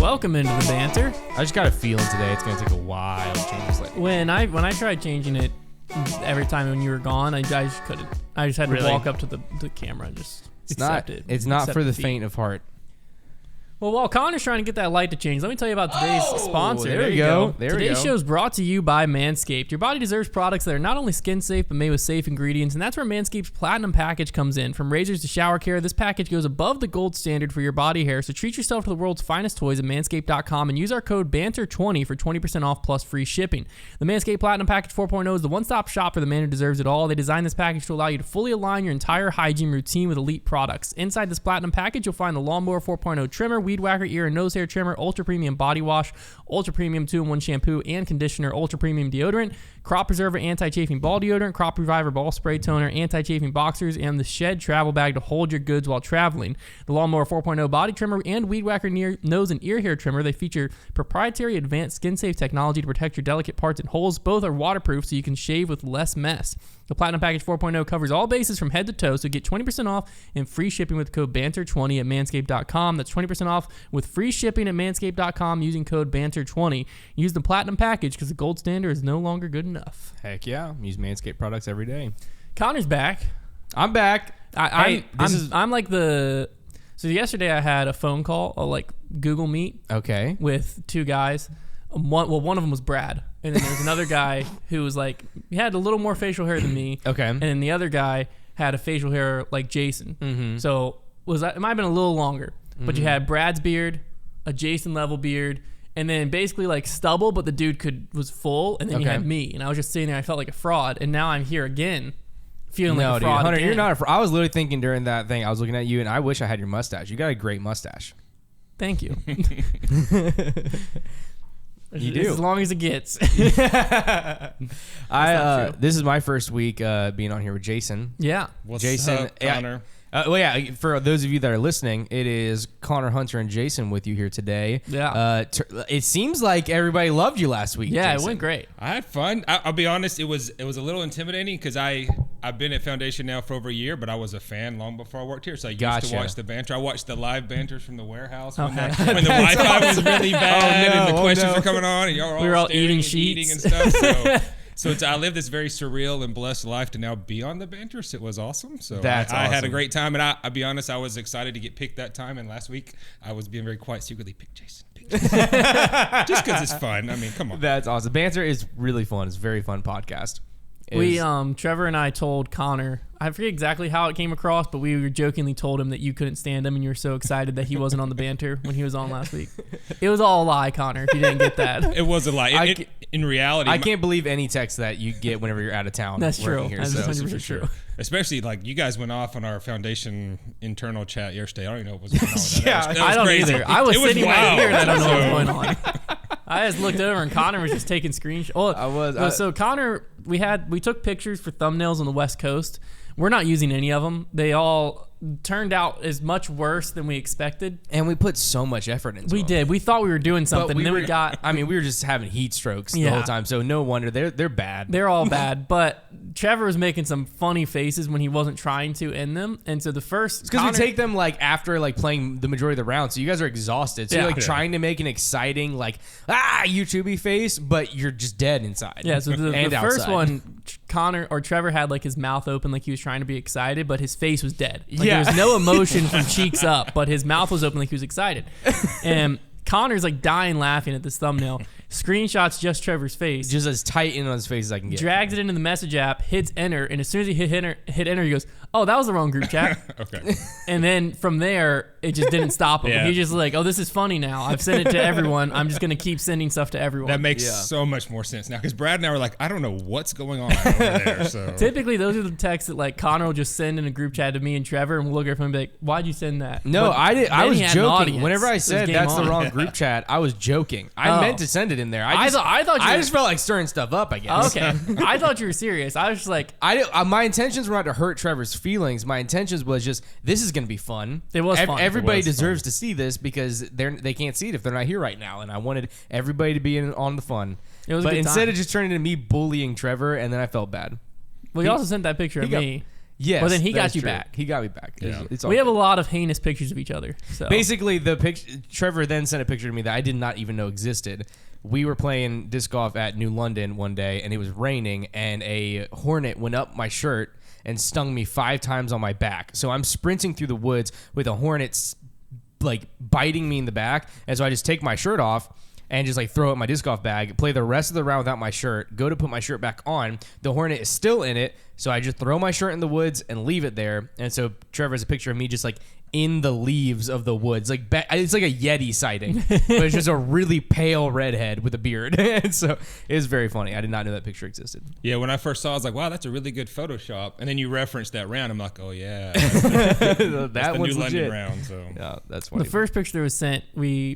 Welcome into the banter. I just got a feeling today it's gonna take a while to change this. When I tried changing it every time when you were gone, I just couldn't. I just had to walk up to the camera and just accept it. It's not for the faint of heart. Well, while Connor's trying to get that light to change, let me tell you about today's sponsor. There we go. Today's show is brought to you by Manscaped. Your body deserves products that are not only skin safe, but made with safe ingredients, and that's where Manscaped's Platinum Package comes in. From razors to shower care, this package goes above the gold standard for your body hair, so treat yourself to the world's finest toys at manscaped.com and use our code BANTER20 for 20% off plus free shipping. The Manscaped Platinum Package 4.0 is the one-stop shop for the man who deserves it all. They designed this package to allow you to fully align your entire hygiene routine with elite products. Inside this Platinum Package, you'll find the Lawnmower 4.0 trimmer, Weed Whacker ear and nose hair trimmer, ultra premium body wash, ultra premium 2-in-1 shampoo and conditioner, ultra premium deodorant, crop preserver anti-chafing ball deodorant, crop reviver ball spray toner, anti-chafing boxers, and the Shed travel bag to hold your goods while traveling. The Lawnmower 4.0 body trimmer and Weed Whacker nose and ear hair trimmer, they feature proprietary advanced skin-safe technology to protect your delicate parts and holes. Both are waterproof so you can shave with less mess. The Platinum Package 4.0 covers all bases from head to toe, so get 20% off and free shipping with code BANTER20 at manscaped.com. That's 20% off with free shipping at manscaped.com using code BANTER20. Use the Platinum Package because the gold standard is no longer good enough. Heck yeah. Use Manscaped products every day. Connor's back. I'm back. I'm like the... So yesterday I had a phone call, like Google Meet. Okay. With two guys. One of them was Brad. And then there was another guy who was like, he had a little more facial hair than me. Okay. And then the other guy had a facial hair like Jason. Mm-hmm. So it might have been a little longer. But you had Brad's beard, a Jason level beard, and then basically like stubble, but the dude was full. And then you had me. And I was just sitting there. I felt like a fraud. And now I'm here again. Feeling like a fraud. Hunter, again. you're not a fraud. I was literally thinking during that thing, I was looking at you and I wish I had your mustache. You got a great mustache. Thank you. You do. As long as it gets. This is my first week being on here with Jason. Yeah. What's Jason, up, Konner? For those of you that are listening, it is Konner, Hunter, and Jason with you here today. Yeah. It seems like everybody loved you last week. Yeah, Jason. it went great. I had fun. I'll be honest, it was a little intimidating because I've been at Foundation now for over a year, but I was a fan long before I worked here, so I used to watch the banter. I watched the live banters from the warehouse when the Wi-Fi was really bad and the questions were coming on, and y'all were all eating sheets and stuff. So I lived this very surreal and blessed life to now be on the banter. So it was awesome. So I had a great time, and I'll be honest, I was excited to get picked that time. And last week I was being very quiet, secretly pick Jason, just because it's fun. I mean, come on. That's awesome. Banter is really fun. It's a very fun podcast. Trevor and I told Konner, I forget exactly how it came across, but we jokingly told him that you couldn't stand him and you were so excited that he wasn't on the banter when he was on last week. It was all a lie, Konner, if you didn't get that. It was a lie. In reality, I can't believe any text that you get whenever you're out of town. That's true. Here, That's 100% true. Especially like you guys went off on our Foundation internal chat yesterday. I don't even know what was going on with that. I don't crazy. either. I was sitting right here and I don't know what's going on. on. I just looked over and Konner was just taking screenshots. So Konner, we took pictures for thumbnails on the West Coast. We're not using any of them. They all turned out as much worse than we expected. And we put so much effort into We them. did. We thought we were doing something. And then we were just having heat strokes the whole time. So no wonder they're bad. They're all bad. But Trevor was making some funny faces when he wasn't trying to in them. And so the first... It's because we take them like after like playing the majority of the round. So you guys are exhausted. So you're like trying to make an exciting like, YouTube-y face, but you're just dead inside. Yeah, so the first one, Trevor had like his mouth open like he was trying to be excited, but his face was dead. Like, there was no emotion from cheeks up, but his mouth was open like he was excited. And Konner's like dying laughing at this thumbnail. Screenshots just Trevor's face. Just as tight in on his face as I can get. Drags it into the message app, hits enter, and as soon as he hit enter, he goes, "Oh, that was the wrong group chat." Okay. And then from there, it just didn't stop him. Yeah. He's just like, "Oh, this is funny now. I've sent it to everyone. I'm just gonna keep sending stuff to everyone." That makes so much more sense now because Brad and I were like, I don't know what's going on over there. So typically, those are the texts that like Konner will just send in a group chat to me and Trevor, and we'll look at him and be like, "Why'd you send that?" No, I did. I was joking. Whenever I said that's the wrong group chat, I was joking. I meant to send it in there. I just felt like stirring stuff up, I guess. Okay. I thought you were serious. I was just like... my intentions were not to hurt Trevor's feelings. My intentions was just, this is going to be fun. It was fun. Everybody deserves to see this because they can't see it if they're not here right now. And I wanted everybody to be on the fun. It was but instead of just turning into me bullying Trevor, and then I felt bad. Well, you also sent that picture of me. Yes. Well, then he got you back. He got me back. Yeah. We have a lot of heinous pictures of each other. So. Basically, Trevor then sent a picture to me that I did not even know existed. We were playing disc golf at New London one day, and it was raining, and a hornet went up my shirt and stung me 5 times on my back. So I'm sprinting through the woods with a hornet like biting me in the back, and so I just take my shirt off and just like throw it in my disc golf bag, play the rest of the round without my shirt, go to put my shirt back on. The hornet is still in it, so I just throw my shirt in the woods and leave it there. And so Trevor has a picture of me just like in the leaves of the woods. Like it's like a Yeti sighting, but it's just a really pale redhead with a beard. And so it was very funny. I did not know that picture existed. Yeah, when I first saw it, I was like, wow, that's a really good Photoshop. And then you referenced that round. I'm like, oh, yeah. That's that the one's New legit. London round. So. Yeah, that's funny. The first picture that was sent,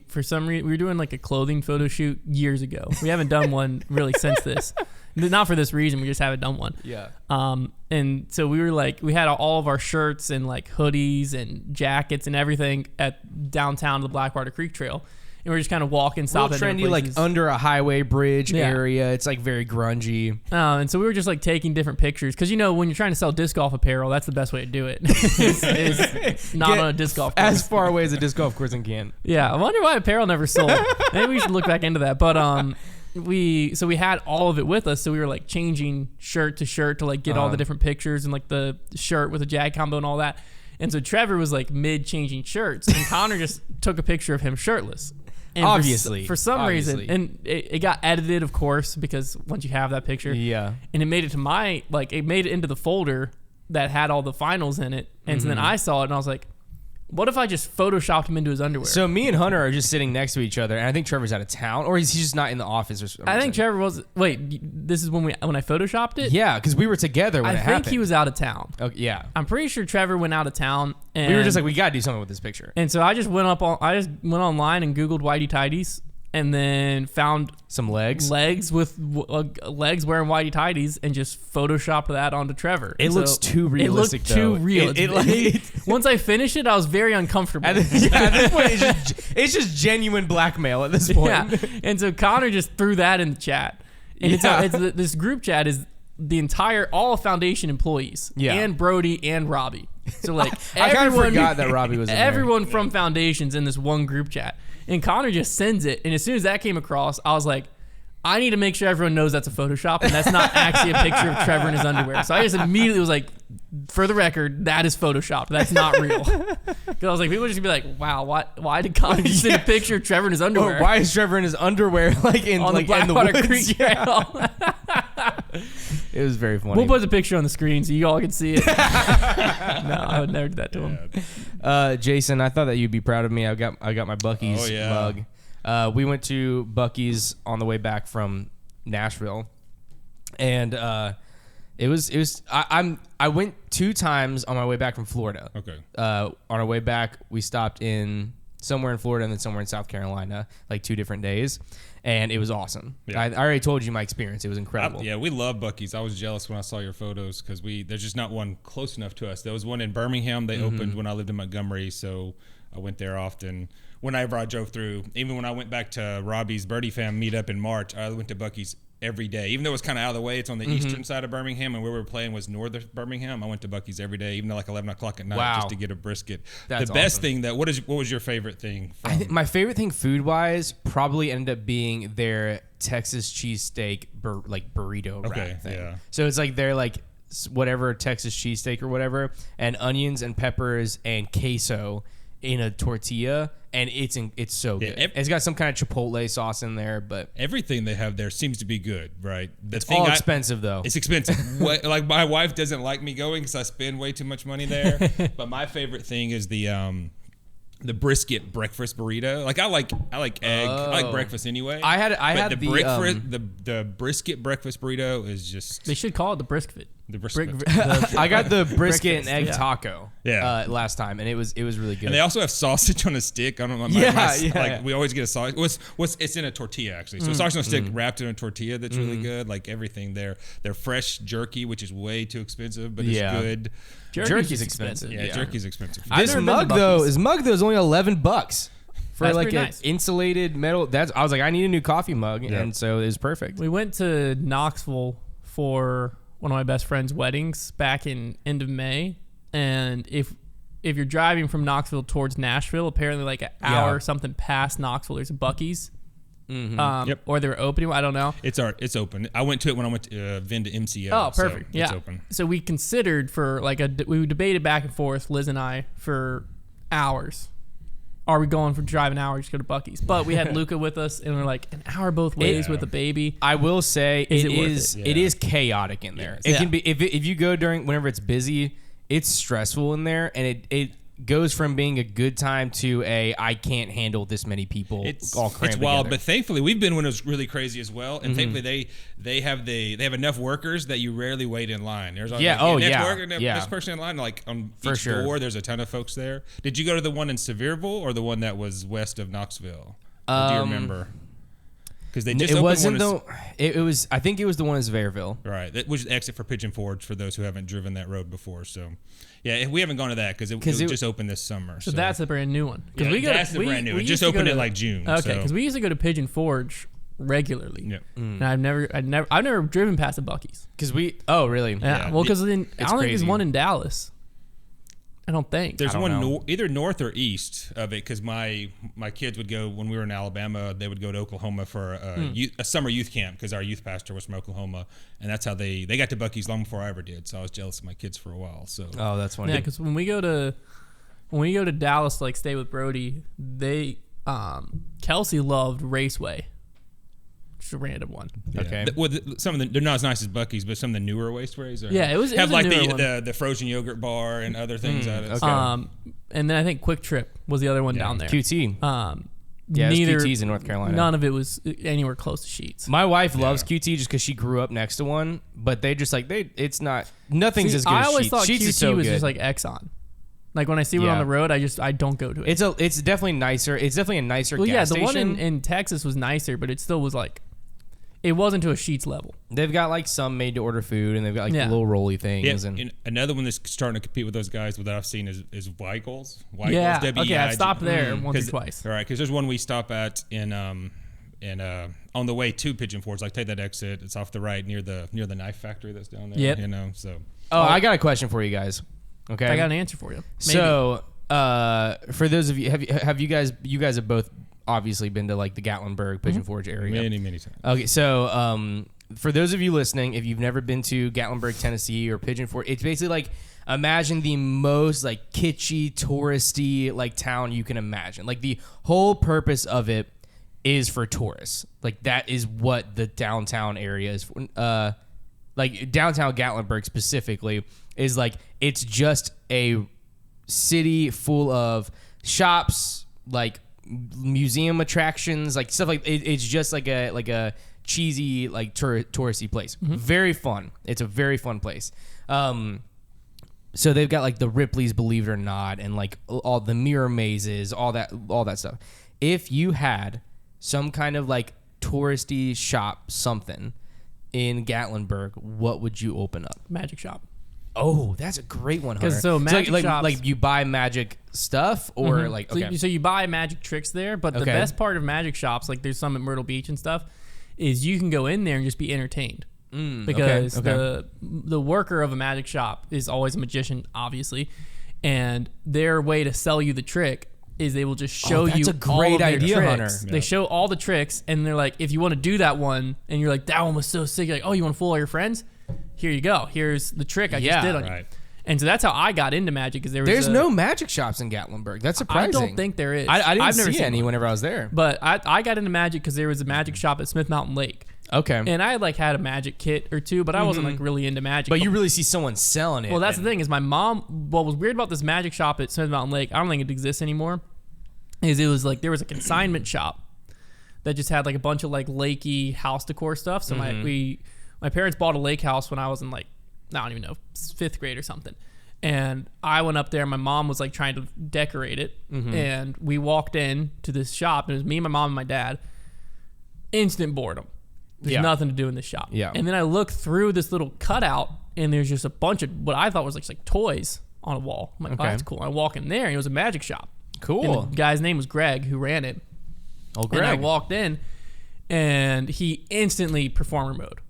for some reason, we were doing like a clothing photo shoot years ago. We haven't done one really since this. Not for this reason, we just haven't done one. Yeah. And so we were like, we had all of our shirts and like hoodies and jackets and everything at downtown to the Blackwater Creek Trail. And we were just kind of walking, stopping. Real trendy, like under a highway bridge area. It's like very grungy. And so we were just like taking different pictures. Because, you know, when you're trying to sell disc golf apparel, that's the best way to do it. is not on a disc golf course. As far away as a disc golf course can. Yeah. I wonder why apparel never sold. Maybe we should look back into that. But, we had all of it with us, so we were like changing shirt to shirt to like get all the different pictures and like the shirt with the jag combo and all that. And so Trevor was like mid changing shirts, and Konner just took a picture of him shirtless. And obviously, for some reason, and it got edited, of course, because once you have that picture, and it made it to it made it into the folder that had all the finals in it, and so then I saw it and I was like, what if I just photoshopped him into his underwear? So me and Hunter are just sitting next to each other, and I think Trevor's out of town, or he's just not in the office or something. I think Trevor was. Wait, this is when I photoshopped it? Yeah, because we were together when it happened. I think he was out of town. Oh, yeah. I'm pretty sure Trevor went out of town. And we were just like, we got to do something with this picture. And so I just went online and Googled whitey tidies. And then found some legs with legs wearing whitey tidies, and just photoshopped that onto Trevor. It looks too realistic. It looked too real. Once I finished it, I was very uncomfortable. At this point, it's just genuine blackmail at this point. Yeah. And so Konner just threw that in the chat. And this group chat is the entire all Foundation employees, and Brody and Robbie. So like I kind of forgot that Robbie was in everyone from Foundation's in this one group chat. And Konner just sends it, and as soon as that came across, I was like, I need to make sure everyone knows that's a Photoshop, and that's not actually a picture of Trevor in his underwear. So I just immediately was like, for the record, that is Photoshopped. That's not real. Because I was like, people would just be like, wow, why did Konner just send a picture of Trevor in his underwear? Why is Trevor in his underwear on the Blackwater Creek Trail? It was very funny. We'll put the picture on the screen so you all can see it. No, I would never do that to him. Jason, I thought that you'd be proud of me. I got my Buc-ee's mug. We went to Buc-ee's on the way back from Nashville, and it was I went 2 times on my way back from Florida. Okay. On our way back, we stopped in somewhere in Florida and then somewhere in South Carolina, like 2 different days. And it was awesome. Yeah. I already told you my experience. It was incredible. We love Buc-ee's. I was jealous when I saw your photos because there's just not one close enough to us. There was one in Birmingham. They opened when I lived in Montgomery, so I went there often. Whenever I drove through, even when I went back to Robbie's Birdie Fam meetup in March, I went to Buc-ee's every day. Even though it was kind of out of the way, it's on the eastern side of Birmingham, and where we were playing was northern Birmingham. I went to Buc-ee's every day, even though like 11 o'clock at night, just to get a brisket. That's the best awesome. thing that what was your favorite thing? I think my favorite thing food wise probably ended up being their Texas cheesesteak burrito wrap thing. Yeah. So it's like they're like whatever Texas cheesesteak or whatever, and onions and peppers and queso in a tortilla, and it's so good. It's got some kind of chipotle sauce in there, but everything they have there seems to be good, right? It's all expensive though. It's expensive. Like my wife doesn't like me going because I spend way too much money there. But my favorite thing is the brisket breakfast burrito. Like I like egg. I like breakfast anyway. I had the brisket breakfast burrito is just. They should call it the brisket. I got the brisket and egg taco last time, and it was really good. And they also have sausage on a stick. I don't know. We always get a sausage. It's in a tortilla actually. So sausage on a stick wrapped in a tortilla that's really good. Like everything there. Their fresh jerky, which is way too expensive, but it's good. Jerky's expensive. Yeah, jerky's expensive. This mug though is only $11 for that's like an nice. insulated metal. I was like, I need a new coffee mug, and so it was perfect. We went to Knoxville for one of my best friend's weddings back in end of May, and if you're driving from Knoxville towards Nashville, apparently like an hour or something past Knoxville, there's a Buc-ee's. Or they were opening. I don't know. It's open. I went to it when I went to Vin to MCO. Oh, perfect. So it's open. So we considered for like we debated back and forth, Liz and I, for hours. Are we going for drive an hour? Just go to Buc-ee's. But we had Luca with us, and we're like an hour both ways with a baby. I will say it is chaotic in there. It can be if you go whenever it's busy, it's stressful in there, and it goes from being a good time to I can't handle this many people all crammed It's wild, together. but thankfully we've been when it was really crazy as well, and thankfully they have enough workers that you rarely wait in line. There's next person in line, like on each door. There's a ton of folks there. Did you go to the one in Sevierville or the one that was west of Knoxville? Or do you remember? Because they just opened one. It was. I think it was the one in Sevierville. Right, that was the exit for Pigeon Forge for those who haven't driven that road before. So, yeah, we haven't gone to that because it just opened this summer. So that's a brand new one. That's the brand new. It just opened in like June. Okay, because we used to go to Pigeon Forge regularly. Yeah, and I've never driven past a Buc-ee's. Because we. Oh, really? Yeah. Well, because I don't think there's one in Dallas. I don't think. There's one either north or east of it because my kids would go when we were in Alabama. They would go to Oklahoma for a summer youth camp because our youth pastor was from Oklahoma, and that's how they got to Buc-ee's long before I ever did. So I was jealous of my kids for a while. So that's funny. Yeah, because when we go to Dallas to like stay with Brody, Kelsey loved Raceway. Just a random one. Yeah. Okay. Some of them they're not as nice as Buc-ee's, but some of the newer Wasteways have like the frozen yogurt bar and other things out of it. Okay. And then I think Quick Trip was the other one down there. QT. Neither QT's in North Carolina. None of it was anywhere close to Sheetz. My wife loves QT just because she grew up next to one, but they just it's not nothing's as good as Sheetz. I always thought Sheetz QT is so was good. just like Exxon. Like when I see one on the road, I don't go to it. It's definitely nicer. It's definitely a nicer gas station. The one in Texas was nicer, but it still was like. It wasn't to a Sheetz level. They've got like some made to order food, and they've got like the little rolly things. Yeah, and another one that's starting to compete with those guys that I've seen is Weigel's. Yeah. Okay, I've stopped there once or twice. All right, because there's one we stop at in on the way to Pigeon Forge. Like take that exit. It's off the right near the knife factory that's down there. Yep. You know. So. I got a question for you guys. Okay. I got an answer for you. Maybe. So, for those of you, have you guys have both obviously been to like the Gatlinburg Pigeon Forge area many times. Okay, so for those of you listening, if you've never been to Gatlinburg, Tennessee or Pigeon Forge, it's basically like imagine the most like kitschy touristy like town you can imagine. Like the whole purpose of it is for tourists. Like that is what the downtown area is for. Like downtown Gatlinburg specifically is like it's just a city full of shops, like museum attractions, like stuff like it's just like a cheesy like touristy place. Very fun. It's a very fun place. So they've got like the Ripley's Believe It or Not and like all the mirror mazes, all that stuff. If you had some kind of like touristy shop something in Gatlinburg, what would you open up? Magic shop. Oh, that's a great one, Hunter. So magic shops, like you buy magic stuff or like okay. So you buy magic tricks there, but the best part of magic shops, like there's some at Myrtle Beach and stuff, is you can go in there and just be entertained. Because the worker of a magic shop is always a magician, obviously, and their way to sell you the trick is they will just show you a great all of idea, their Hunter. tricks. They show all the tricks, and they're like, if you want to do that one, and you're like, that one was so sick, you're like, oh, you want to fool all your friends? Here you go. Here's the trick I just did on you. And so that's how I got into magic. Because there's no magic shops in Gatlinburg. That's surprising. I don't think there is. I've never seen any whenever I was there. But I got into magic because there was a magic shop at Smith Mountain Lake. Okay. And I like had a magic kit or two, but I wasn't like really into magic. But you really see someone selling it. Well, that's the thing is my mom. What was weird about this magic shop at Smith Mountain Lake? I don't think it exists anymore. Is it was like there was a consignment shop that just had like a bunch of like lakey house decor stuff. So my parents bought a lake house when I was in like I don't even know 5th grade or something. And I went up there. My mom was like trying to decorate it, and we walked in to this shop. And it was me, my mom, and my dad. Instant boredom. There's nothing to do in this shop. Yeah. And then I look through this little cutout, and there's just a bunch of what I thought was like toys on a wall. I'm like, oh, that's cool. I walk in there, and it was a magic shop. Cool. And the guy's name was Greg, who ran it. Oh, Greg. And I walked in, and he instantly performer mode.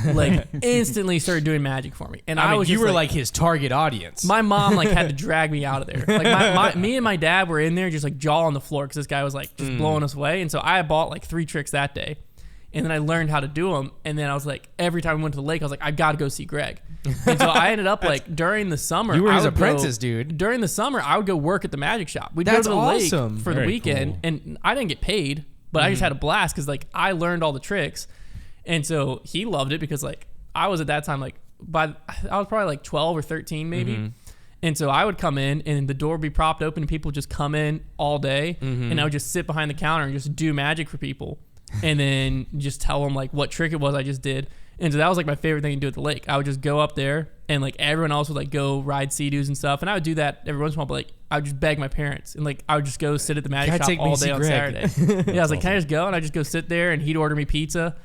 like instantly started doing magic for me. And I was you just were like his target audience. My mom like had to drag me out of there. Like me and my dad were in there just like jaw on the floor because this guy was like just blowing us away. And so I bought like 3 tricks that day. And then I learned how to do them. And then I was like, every time we went to the lake, I was like, I've got to go see Greg. And so I ended up like during the summer. You were his apprentice, dude. During the summer, I would go work at the magic shop. We'd go to the lake for the weekend. Cool. And I didn't get paid, but I just had a blast because like I learned all the tricks. And so he loved it because like I was at that time, like I was probably like 12 or 13 maybe. And so I would come in and the door would be propped open and people would just come in all day. And I would just sit behind the counter and just do magic for people. And then just tell them like what trick it was I just did. And so that was like my favorite thing to do at the lake. I would just go up there and like everyone else would like go ride Sea-Doos and stuff. And I would do that every once in a while, but like I would just beg my parents and like I would just go sit at the magic shop all day on Saturday. Yeah, I was like, can I just go? And I just go sit there and he'd order me pizza.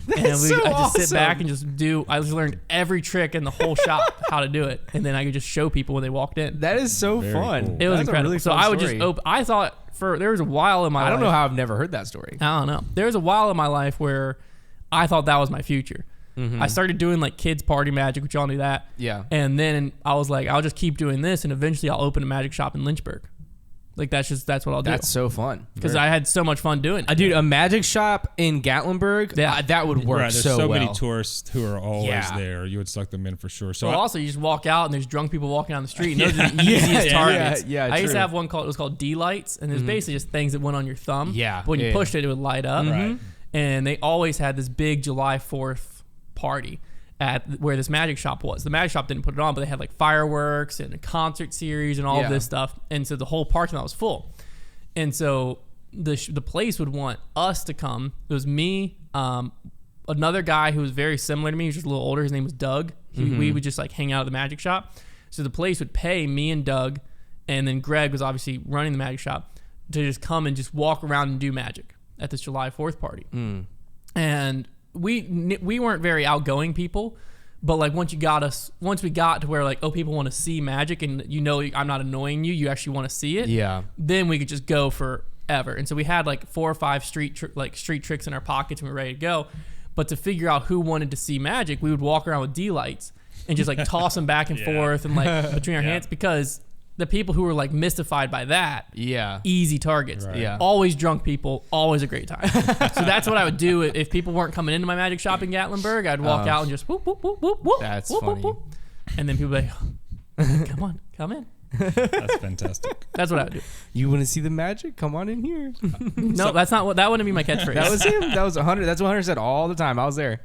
I just sit back and just do. I just learned every trick in the whole shop how to do it, and then I could just show people when they walked in. That is so fun. Cool. It was incredible. Really so I would just open. I thought there was a while in my life. I don't know how I've never heard that story. I don't know. There was a while in my life where I thought that was my future. I started doing like kids party magic, which y'all knew that. Yeah. And then I was like, I'll just keep doing this, and eventually I'll open a magic shop in Lynchburg. Like that's what I'll do. That's so fun because I had so much fun doing it. Dude, a magic shop in Gatlinburg, that would work there's so well. There's so many tourists who are always there. You would suck them in for sure. So also you just walk out and there's drunk people walking down the street. And those are the easiest targets. Yeah, I used to have one it was called D-lights, and it was basically just things that went on your thumb. Yeah. But when you pushed it, it would light up. Right. And they always had this big July 4th party at where this magic shop was. The magic shop didn't put it on, but they had like fireworks and a concert series and all of this stuff. And so the whole parking lot was full. And so the place would want us to come. It was me, another guy who was very similar to me. He was just a little older. His name was Doug. We would just like hang out at the magic shop. So the place would pay me and Doug, and then Greg was obviously running the magic shop, to just come and just walk around and do magic at this July 4th party. And we weren't very outgoing people. But like once we got to where like, oh, people want to see magic and I'm not annoying you, you actually want to see it. Yeah. Then we could just go forever. And so we had like 4 or 5 street tricks in our pockets and we were ready to go. But to figure out who wanted to see magic, we would walk around with D-lights and just like toss them back and forth and like between our hands, because the people who were like mystified by that, easy targets. Right. Yeah. Always drunk people, always a great time. So that's what I would do if people weren't coming into my magic shop in Gatlinburg. I'd walk out and just whoop, whoop, whoop, whoop, whoop. That's whoop, funny. whoop, whoop. And then people would be like, come on, come in. That's fantastic. That's what I would do. You want to see the magic? Come on in here. No, that's not what. That wouldn't be my catchphrase. That was him. That was 100. That's what Hunter said all the time. I was there.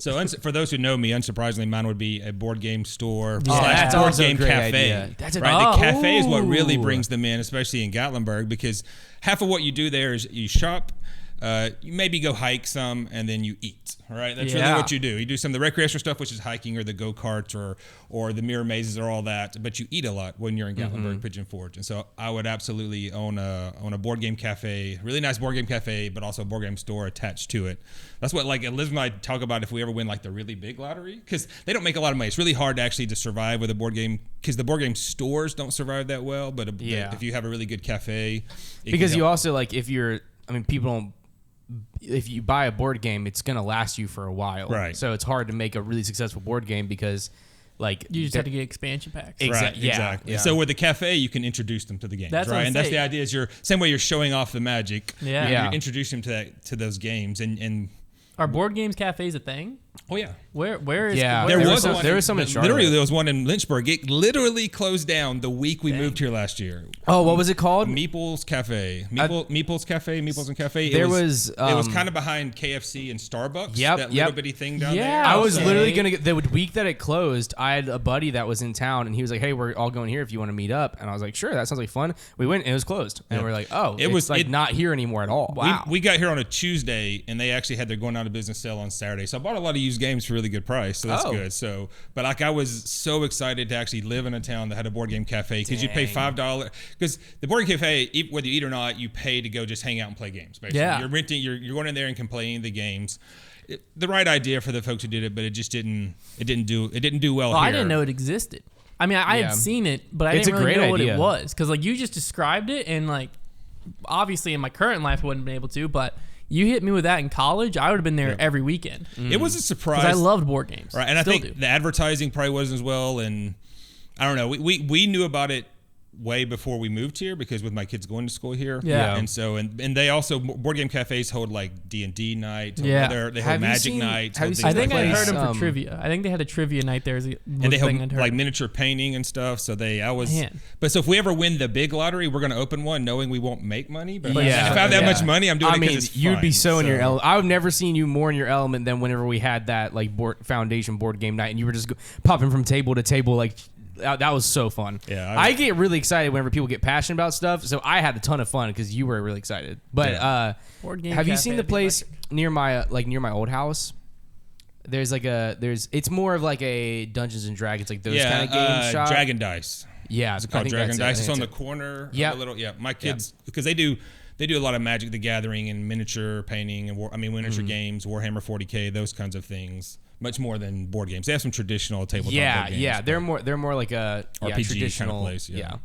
So for those who know me, unsurprisingly, mine would be a board game store / that's board also a game great cafe. idea. The cafe is what really brings them in, especially in Gatlinburg, because half of what you do there is you shop, you maybe go hike some, and then you eat. All right, that's really what you do. You do some of the recreational stuff, which is hiking or the go-karts or the mirror mazes or all that. But you eat a lot when you're in Gatlinburg, Pigeon Forge. And so I would absolutely own a board game cafe, really nice board game cafe, but also a board game store attached to it. That's what like Liz and I talk about if we ever win like the really big lottery, because they don't make a lot of money. It's really hard to survive with a board game, because the board game stores don't survive that well. But if you have a really good cafe, because you also like people don't. If you buy a board game, it's gonna last you for a while, right? So it's hard to make a really successful board game because, like, you just have to get expansion packs. Exactly. Yeah. So with the cafe, you can introduce them to the games, right? And that's the idea. Is same way you're showing off the magic. Yeah. You're introducing them to those games and. Are board games cafes a thing? Oh yeah. Where is? Yeah. There was some in Charlotte. Literally, there was one in Lynchburg. It literally closed down the week we moved here last year. Oh, what was it called? Meeple's Cafe. Meeple's and Cafe. It was kind of behind KFC and Starbucks. Yep. That little bitty thing down there. I was literally gonna get the week that it closed. I had a buddy that was in town, and he was like, "Hey, we're all going here if you want to meet up." And I was like, "Sure, that sounds like fun." We went, and it was closed, and we're like, "Oh, it's not here anymore at all." Wow. We got here on a Tuesday, and they actually had their going out of business sale on Saturday. So I bought a lot of used games for really good price. So that's good. So, but like I was so excited to actually live in a town that had a board game cafe, because you pay $5 because the board game cafe, whether you eat or not, you pay to go just hang out and play games. Basically, you're renting. You're going in there and playing the games. The right idea for the folks who did it, but it just didn't do well. Well, here. I didn't know it existed. I mean, I had seen it, but I didn't really know what it was, because like you just described it, and like obviously in my current life I wouldn't have been able to, but You hit me with that in college, I would have been there every weekend. It was a surprise. Because I loved board games. Right, and I think do. the advertising probably wasn't as well, and I don't know. We knew about it way before we moved here because with my kids going to school here. Yeah. And so, and they also, board game cafes hold like D&D nights. Yeah. They hold Magic nights. I think I heard them for that. trivia. I think they had a trivia night there. And they hold like miniature painting and stuff. So Man. But so if we ever win the big lottery, we're going to open one knowing we won't make money. But if I have that much money, I'm doing it because it's fun. You'd be so in your element. I've never seen you more in your element than whenever we had that like foundation board game night and you were just popping from table to table like that was so fun. Yeah, I get really excited whenever people get passionate about stuff. So I had a ton of fun because you were really excited. But Board game have you cafe, seen the place near my old house? There's it's more of like a Dungeons and Dragons, like those kind of game shop. Dragon Dice. Yeah, it's called Dragon Dice. It's on the corner. Yeah, my kids because they do a lot of Magic the Gathering and miniature painting and miniature games, Warhammer 40K, those kinds of things. Much more than board games. They have some traditional tabletop board games. Yeah, they're more like a RPG traditional kind of place. Yeah.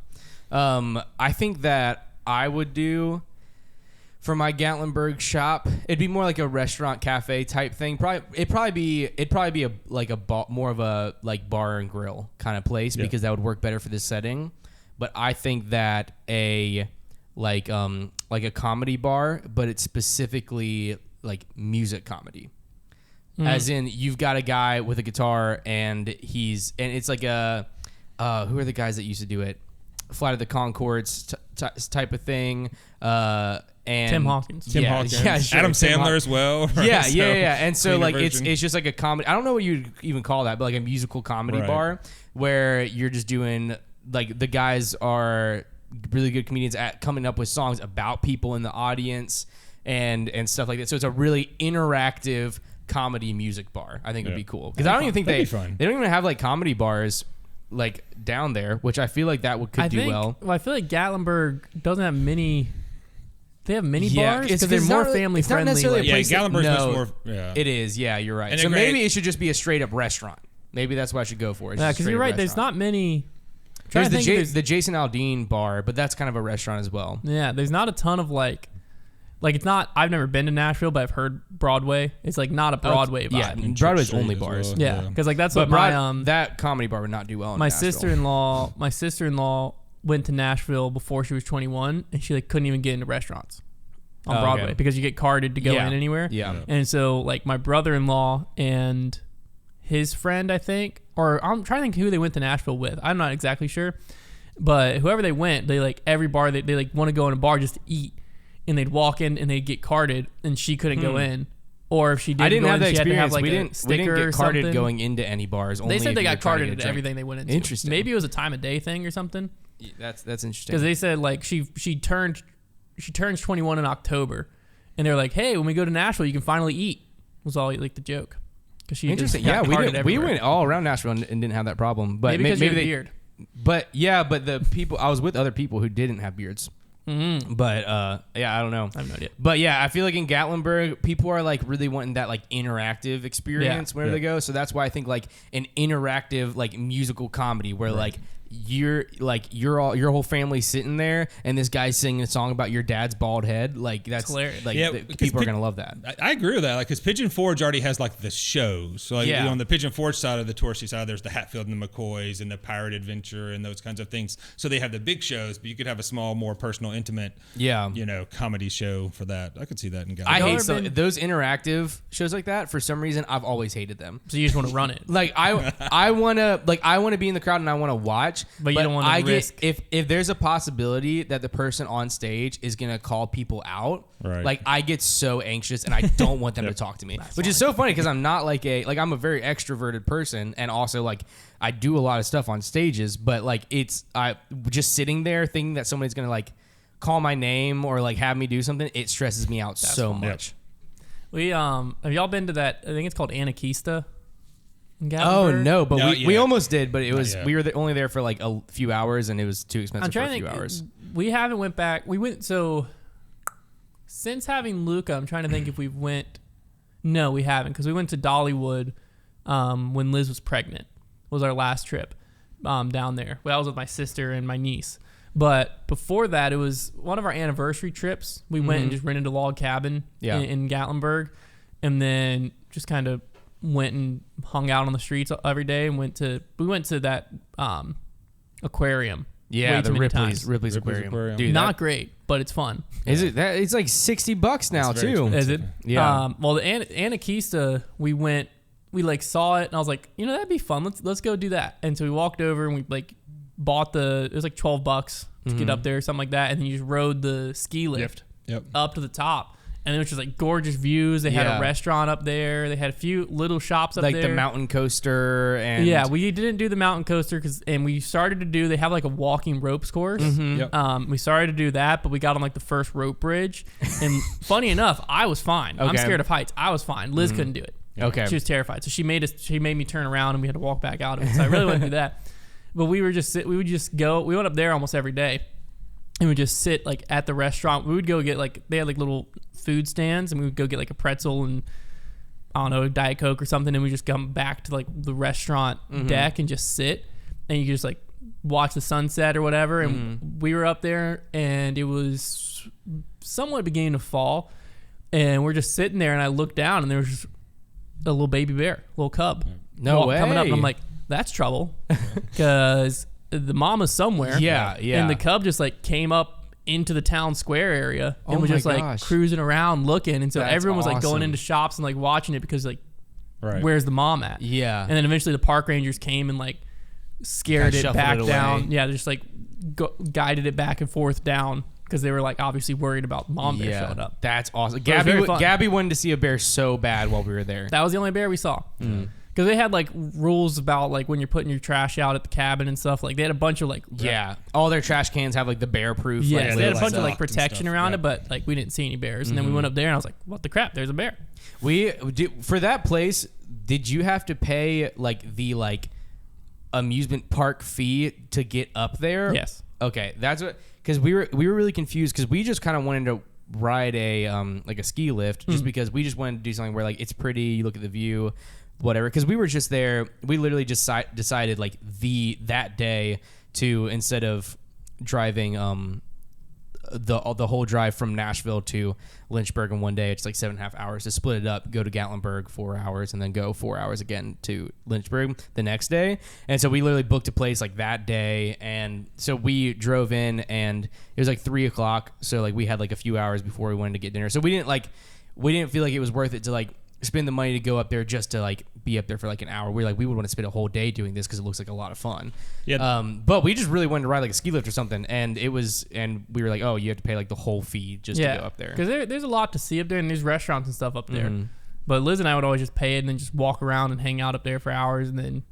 I think that I would do for my Gatlinburg shop. It'd be more like a restaurant cafe type thing. It'd probably be more of a like bar and grill kind of place because that would work better for this setting. But I think that a comedy bar, but it's specifically like music comedy. As in, you've got a guy with a guitar, and it's like a who are the guys that used to do it? Flight of the Conchords type of thing. And Tim Hawkins. Yeah, sure. Adam Sandler as well. Right? Yeah. And so like it's just like a comedy. I don't know what you'd even call that, but like a musical comedy bar where you're just doing like the guys are really good comedians at coming up with songs about people in the audience and stuff like that. So it's a really interactive comedy music bar. I think would be cool because I don't even think they don't even have like comedy bars like down there, which I feel like that could do well. Well, I feel like Gatlinburg doesn't have many. They have mini bars because they're more family friendly. Not necessarily a place Gatlinburg's much more. Yeah, it is. Yeah, you're right. And so maybe it should just be a straight up restaurant. Maybe that's what I should go for. Yeah, because you're right. There's not many. There's the Jason Aldean bar, but that's kind of a restaurant as well. Yeah, there's not a ton of like it's not. I've never been to Nashville, but I've heard Broadway. It's like not a Broadway vibe. Yeah, Broadway's only bars. Well. Yeah, because like that's what that comedy bar would not do well. In my Nashville. my sister-in-law went to Nashville before she was 21, and she like couldn't even get into restaurants on Broadway because you get carded to go in anywhere. Yeah, and so like my brother-in-law and his friend, I think, or I'm trying to think who they went to Nashville with. I'm not exactly sure, but whoever they went, they like every bar they like want to go in a bar just to eat. And they'd walk in and they'd get carded, and she couldn't go in. Or if she did, I didn't have that experience. Have like we didn't get carded going into any bars. They said they got carded at everything they went into. Interesting. Maybe it was a time of day thing or something. That's interesting. Because they said like she turns 21 in October, and they're like, hey, when we go to Nashville, you can finally eat. Was all like the joke. Because she interesting. Yeah, we went all around Nashville and didn't have that problem. But maybe they beard. But the people I was with other people who didn't have beards. Mm-hmm. But I don't know. I have no idea. But yeah, I feel like in Gatlinburg, people are like really wanting that like interactive experience whenever they go. So that's why I think like an interactive like musical comedy where like your whole family sitting there and this guy's singing a song about your dad's bald head. Like that's hilarious. Like people are gonna love that. I agree with that. Like because Pigeon Forge already has like the shows. So like on the Pigeon Forge side of the touristy side, there's the Hatfield and the McCoys and the Pirate Adventure and those kinds of things. So they have the big shows, but you could have a small, more personal, intimate, comedy show for that. I could see that in Gatlinburg. I hate those interactive shows like that. For some reason, I've always hated them. So you just want to run it. Like I want to be in the crowd and I want to watch. But you don't want to risk. If there's a possibility that the person on stage is gonna call people out, like I get so anxious and I don't want them to talk to me, which is so funny because I'm not I'm a very extroverted person and also like I do a lot of stuff on stages, but like I just sitting there thinking that somebody's gonna like call my name or like have me do something, it stresses me out so much. We have y'all been to that? I think it's called Anarchista. Oh no, but we almost did, but it was we were only there for like a few hours and it was too expensive for a few hours. We haven't went back. We went since having Luca. I'm trying to think if we went. No, we haven't because we went to Dollywood when Liz was pregnant. Was our last trip down there. Well, I was with my sister and my niece, But before that, it was one of our anniversary trips. We went and just rented a log cabin in Gatlinburg, and then just kind of went and hung out on the streets every day, and we went to that aquarium. Yeah, the Ripley's aquarium. Dude, not great, but it's fun. Is it? That it's like $60 now too. Is it? Yeah. Well, the Anakista, we saw it, and I was like, that'd be fun. Let's go do that. And so we walked over and we bought it was like $12 to get up there or something like that, and then you just rode the ski lift up to the top. And it was just like gorgeous views. They had a restaurant up there. They had a few little shops up there. Like the mountain coaster. And yeah, we didn't do the mountain coaster and we started to do, they have like a walking ropes course. We started to do that, but we got on like the first rope bridge. And funny enough, I was fine. I'm scared of heights. I was fine. Liz couldn't do it. Okay. She was terrified. So she made me turn around and we had to walk back out of it. So I really wouldn't do that. But we went up there almost every day. And we would just sit like at the restaurant. We would go get they had like little food stands, and we would go get like a pretzel and I don't know, Diet Coke or something, and we just come back to like the restaurant deck and just sit, and you just like watch the sunset or whatever. And we were up there, and it was somewhat beginning to fall, and we're just sitting there, and I looked down, and there was just a little baby bear, a little cub, coming up, and I'm like, that's trouble, because the mama's somewhere. Yeah. And the cub just like came up into the town square area and was just like cruising around looking. And so everyone was like going into shops and like watching it because like, where's the mom at? Yeah. And then eventually the park rangers came and like scared it back down. Yeah. They just like guided it back and forth down because they were like obviously worried about mom bear showing up. That's awesome. Gabby wanted to see a bear so bad while we were there. That was the only bear we saw. Because they had like rules about like when you're putting your trash out at the cabin and stuff. Like they had a bunch of like all their trash cans have like the bear proof. Yeah, they had a bunch of like protection around it, but like we didn't see any bears. And then we went up there and I was like, what the crap? There's a bear. For that place, did you have to pay like the amusement park fee to get up there? Yes. Okay, that's what, because we were really confused because we just kind of wanted to ride a like a ski lift just because we just wanted to do something where like it's pretty, you look at the view, whatever, because we were just there. We literally just decided like that day to, instead of driving the whole drive from Nashville to Lynchburg in one day, it's like 7.5 hours, to split it up, go to Gatlinburg 4 hours, and then go 4 hours again to Lynchburg the next day. And so we literally booked a place like that day, and so we drove in, and it was like 3:00, so like we had like a few hours before we wanted to get dinner. So we didn't feel like it was worth it to like spend the money to go up there just to like be up there for like an hour. We would want to spend a whole day doing this because it looks like a lot of fun. Yeah. But we just really wanted to ride like a ski lift or something, and we were like, oh, you have to pay like the whole fee just to go up there. Because there's a lot to see up there, and there's restaurants and stuff up there. But Liz and I would always just pay it and then just walk around and hang out up there for hours and then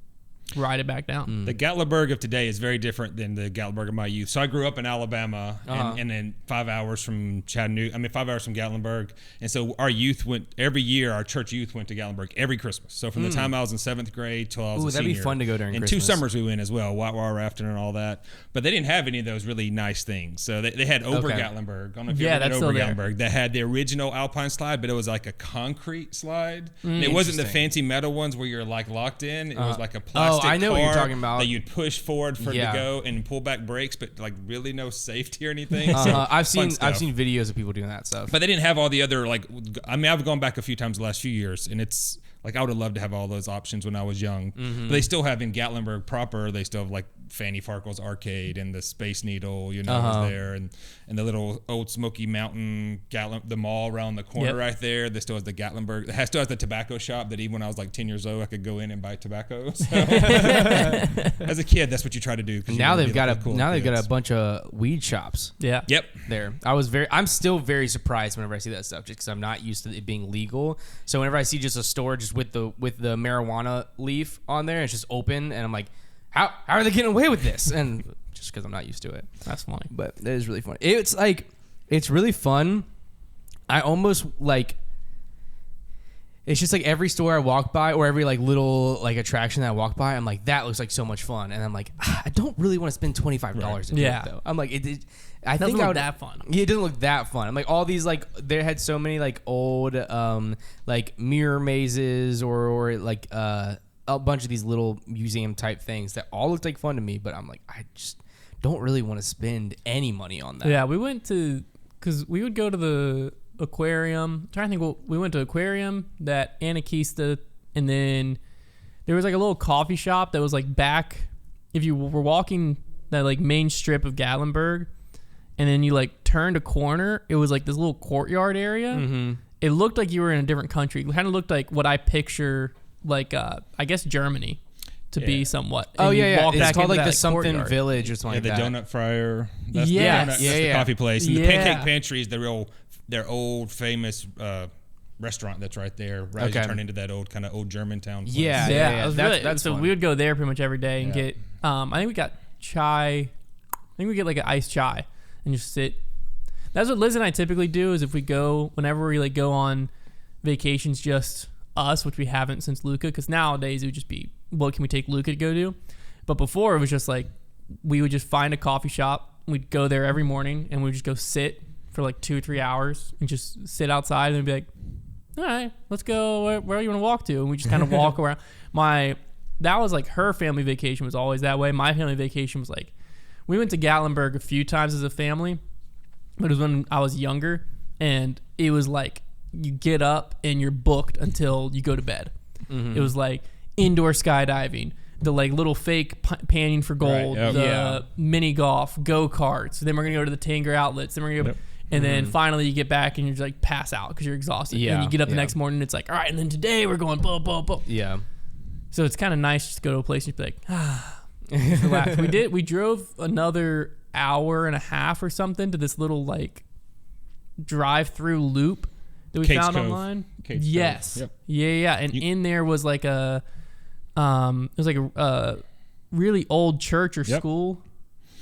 ride it back down. The Gatlinburg of today is very different than the Gatlinburg of my youth. So I grew up in Alabama, and then 5 hours from 5 hours from Gatlinburg. And so our youth every year, our church youth went to Gatlinburg every Christmas. So from the time I was in 7th grade till I was a senior. That'd be fun to go during Christmas. And 2 summers we went as well, whitewater rafting and all that. But they didn't have any of those really nice things. So they had Gatlinburg. I don't know if you ever been Gatlinburg. They had the original Alpine slide, but it was like a concrete slide. It wasn't the fancy metal ones where you're like locked in. It was like a plastic I know what you're talking about. That you'd push forward for it to go and pull back brakes, but like really no safety or anything. I've seen videos of people doing that stuff. But they didn't have all the other I've gone back a few times the last few years, and it's like I would have loved to have all those options when I was young. But they still have in Gatlinburg proper. They still have like Fanny Farkle's arcade and the Space Needle, is there, and the little Old Smoky Mountain the mall around the corner right there. They still has the Gatlinburg. It still has the tobacco shop that even when I was like 10 years old, I could go in and buy tobacco. So, as a kid, that's what you try to do. Now they've got a bunch of weed shops. Yeah. Yep. There, I'm still very surprised whenever I see that stuff, just because I'm not used to it being legal. So whenever I see just a store just with the marijuana leaf on there, it's just open, and I'm like, How are they getting away with this? And just because I'm not used to it. That's funny. But it is really funny. It's like, it's really fun. I almost like, it's just like every store I walk by or every like little like attraction that I walk by, I'm like, that looks like so much fun. And I'm like, I don't really want to spend $25 to do it though. I'm like, I think doesn't look that fun. Yeah, it doesn't look that fun. I'm like, all these like, they had so many like old like mirror mazes or like a bunch of these little museum type things that all looked like fun to me, but I'm like, I just don't really want to spend any money on that. Yeah, we went to, because we would go to the aquarium. I'm trying to think, well, we went to aquarium, that Anarchista, and then there was like a little coffee shop that was like back, if you were walking that like main strip of Gatlinburg, and then you like turned a corner, it was like this little courtyard area. Mm-hmm. It looked like you were in a different country. It kind of looked like what I picture, like I guess Germany to be somewhat. And it's called like the something courtyard. Village or something like that. The donut fryer. That's the coffee place. And the Pancake Pantry is their old famous restaurant that's right there. Right, you turn into that old kind of old Germantown place. Yeah. That's so fun. We would go there pretty much every day and get. I think we got chai. I think we get like an iced chai and just sit. That's what Liz and I typically do. Is if we go, whenever we like go on vacations, just us, which we haven't since Luca. Because nowadays it would just be, what can we take Luca to go do? But before it was just like we would just find a coffee shop. We'd go there every morning and we'd just go sit for like 2 or 3 hours and just sit outside and be like, all right, let's go. Where do you want to walk to? And we just kind of walk around. That was like her family vacation was always that way. My family vacation was like, we went to Gatlinburg a few times as a family, but it was when I was younger, and it was like you get up and you're booked until you go to bed. Mm-hmm. It was like indoor skydiving, the like little fake panning for gold, mini golf, go-karts. Then we're going to go to the Tanger outlets. Then we're going to go... And then finally you get back and you're just like pass out because you're exhausted. Yeah, and you get up the next morning and it's like, all right, and then today we're going blah, blah, blah. Yeah. So it's kind of nice just to go to a place and be like, just relax. We drove another hour and a half or something to this little like drive-through loop that we found online. Yes. Yep. Yeah. And in there was like it was like a really old church or school.